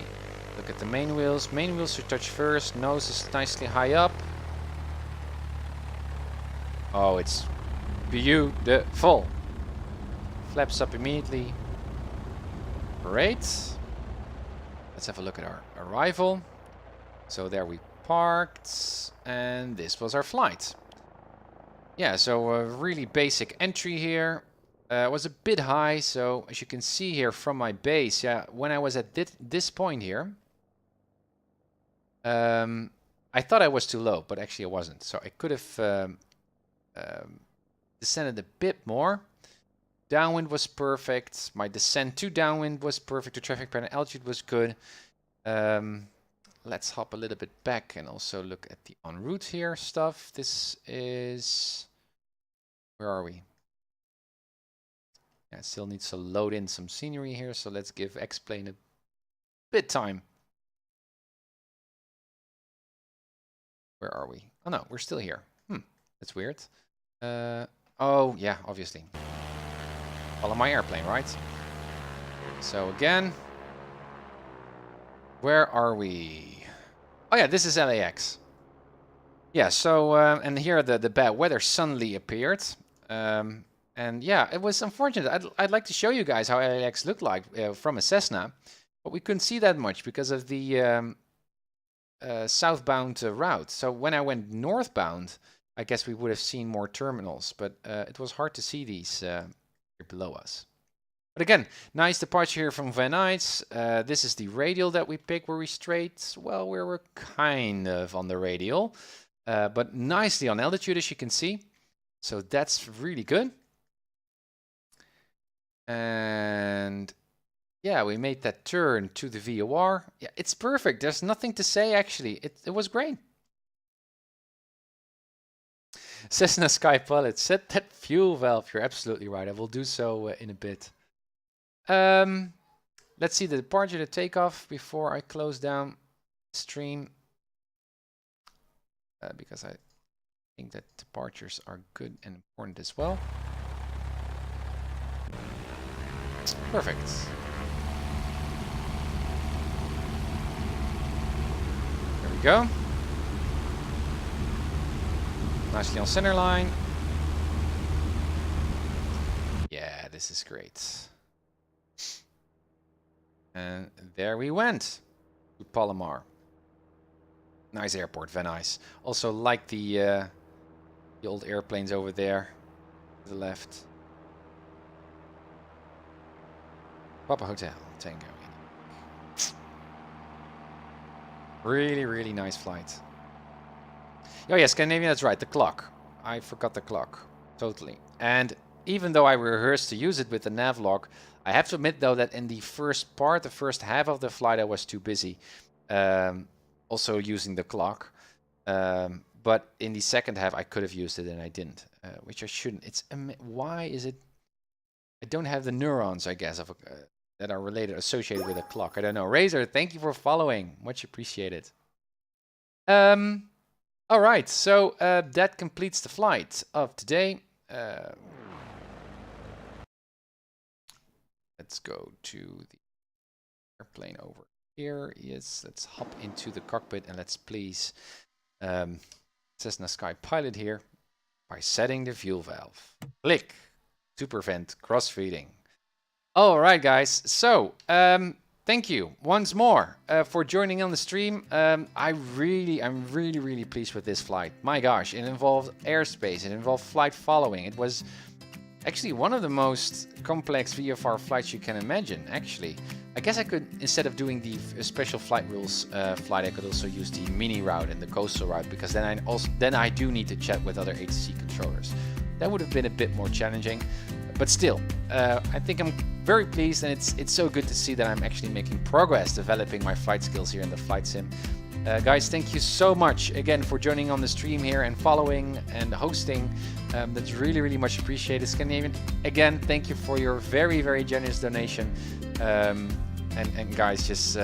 Look at the main wheels. Main wheels should touch first. Nose is nicely high up. Oh, it's beautiful. Flaps up immediately. Great. Let's have a look at our arrival. So there we parked, and this was our flight. Yeah, so a really basic entry here. Was a bit high, so as you can see here from my base, yeah, when I was at this point here, I thought I was too low, but actually I wasn't. So I could have descended a bit more. Downwind was perfect. My descent to downwind was perfect. The traffic pattern altitude was good. Let's hop a little bit back and also look at the en route here stuff. This is... Where are we? Yeah, still needs to load in some scenery here, so let's give X-Plane a bit time. Where are we? Oh no, we're still here. That's weird. Oh yeah, obviously. Follow my airplane, right? So again, where are we? Oh yeah, this is LAX. Yeah, so and here the bad weather suddenly appeared. And yeah, it was unfortunate. I'd like to show you guys how LAX looked like from a Cessna, but we couldn't see that much because of the southbound route. So when I went northbound, I guess we would have seen more terminals, but it was hard to see these here below us. But again, nice departure here from Van Nuys. This is the radial that we picked. Were we straight? Well, we were kind of on the radial, but nicely on altitude, as you can see. So that's really good. And yeah, we made that turn to the VOR. Yeah, it's perfect. There's nothing to say, actually. It was great. Cessna Skyhawk, set that fuel valve. You're absolutely right. I will do so in a bit. Let's see the departure, the takeoff before I close down stream. Because I think that departures are good and important as well. Perfect. There we go. Nicely on center line. Yeah, this is great. And there we went to Palomar. Nice airport, very nice. Also like the old airplanes over there to the left. Papa Hotel, Tango. Really, really nice flight. Oh yeah, Scandinavia, that's right, the clock. I forgot the clock, totally. And even though I rehearsed to use it with the navlog, I have to admit though that in the first part, the first half of the flight, I was too busy. Also using the clock. But in the second half, I could have used it and I didn't, which I shouldn't. It's why is it? I don't have the neurons, I guess, of that are related, associated with a clock. I don't know. Razor, thank you for following. Much appreciated. All right, so that completes the flight of today. Let's go to the airplane over here. Yes, let's hop into the cockpit and let's please Cessna Skypilot here by setting the fuel valve. Click to prevent cross-feeding. All right, guys. So thank you once more for joining on the stream. I'm really pleased with this flight. My gosh, it involved airspace. It involved flight following. It was actually one of the most complex VFR flights you can imagine, actually. I guess I could, instead of doing the special flight rules flight, I could also use the mini route and the coastal route, because then I do need to chat with other HC controllers. That would have been a bit more challenging, but still, I think I'm very pleased, and it's so good to see that I'm actually making progress developing my flight skills here in the flight sim. Guys, thank you so much again for joining on the stream here and following and hosting. That's really much appreciated. Scandinavian, again, thank you for your very generous donation. And guys, just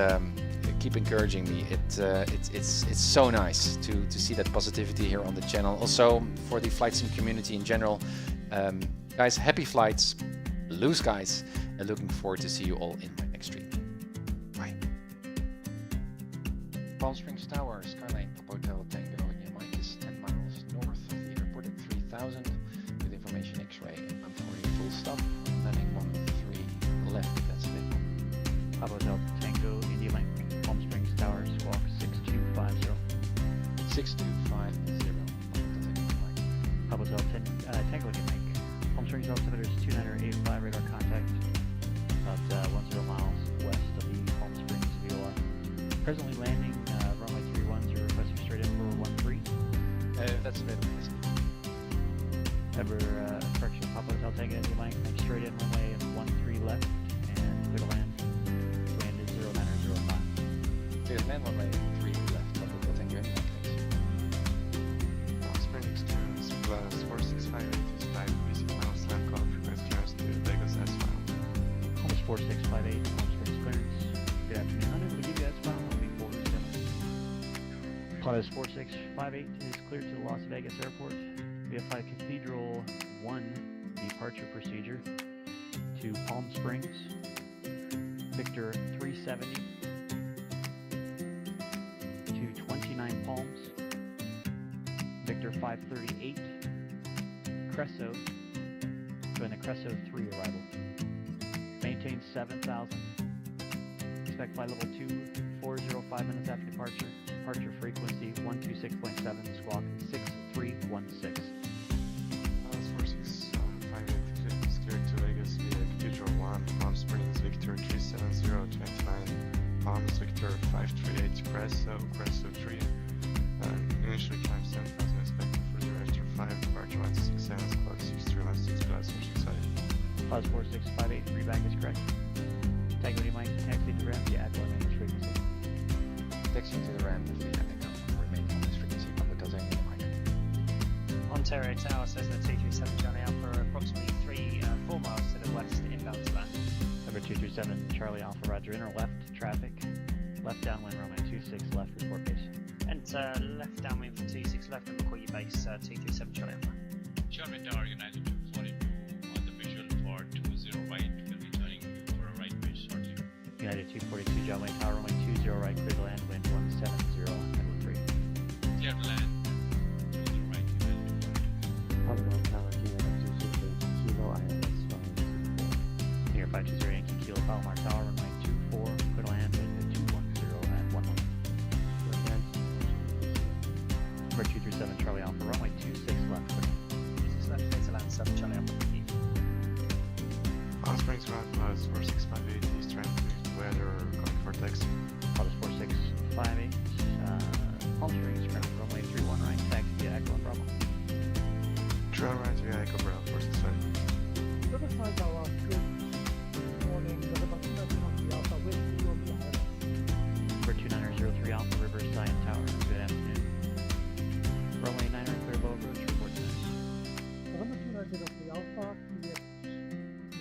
keep encouraging me. It's so nice to see that positivity here on the channel. Also for the flight sim community in general. Guys, happy flights, blue skies, and looking forward to see you all in my next stream. Bye. Palm Springs Tower, Skyline, Pop Hotel, Tango, and your mic is 10 miles north of the airport at 3000 with information X-ray and 140 full stop. Landing 13 left if that's it. Pop Hotel, Tango, India Link, Palm Springs Tower, squawk 6250. 6250. Pop Hotel, Tango, India Link. Palm Springs altimeter is 2985, radar contact about 10 miles west of the Palm Springs VOR. Presently landing runway 31, you're requesting straight in for 13. That's available. Ever correction, Pop Hotel Tango India Link, straight in runway 13 left, and clear to land. Land is 0905. Clear to land runway 3 left, Pop Hotel Tango India Link. Palm Springs turns plus 4658 is 5 basic miles land call, request clearance to Vegas S1. Almost 4658, Palm Springs clearance. Good afternoon. Unable to give you that file. Moving forward, Pilotus 4658 is cleared to the Las Vegas airport. VFI Cathedral 1 departure procedure to Palm Springs. Victor 370 to 29 Palms. Victor 538. Cresso. Join the Cresso 3 arrival. Maintain 7000. Expect flight level 2405 minutes after departure. Departure frequency 126.7, squawk 6316. Pilotus 4658 is cleared to Vegas via Cathedral 1, Palm Springs, Victor 37029, Palms, Victor 538, Cresso 3. Initially climb 7000, expected for 0 after 5, departure 167, squawk 6316, plus 6 side. Pilotus 4658, read back is correct. Tango, do you mind taxiing to ramp? Yeah, go on this frequency. Taxiing to the ramp if you have to remain on this frequency, public does anything like Ontario Tower says the 237 Charlie Alpha approximately 4 miles to the west inbound to land. Number 237 Charlie Alpha, roger. Inner left traffic. Left downwind runway 26 left, report base. Enter left downwind for 26 left and we'll call you base 237 Charlie Alpha. Charlie Tower United 242 on the visual for 20 right. We'll be turning for a right base shortly. United 242 John Wayne Tower, runway 20 right, clear to land, wind 170 and 3. Clear to land. 20 right, United 242. Polygon Tower, United 268, Kilo ILS 524. Here 520 Yankee Kilo Palomar Tower, runway 24, clear to land, wind 210 and 11. Number 237 Charlie Alpha, runway 26 left, clear. 26 left, clear to land 7 Charlie Alpha. Palm Springs ground plus 4658, he's trying to weather going for taxi. Pilots 4658, Palm Springs ground, runway 31 right, taxi via Echo and Bravo. Trail right via Echo Brown 465. Riverside Tower, good morning. November 290 Alpha, wind 2 on the ILS. Number 2903 Alpha Riverside Tower, good afternoon. Runway 9 right, clear low approach, report to us. November 290 Alpha,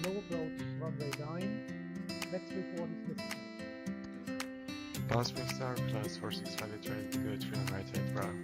low approach, runway 9. Next report is missing. Palm Springs Tower plus 4658, trying to go 3 right 8 Brown.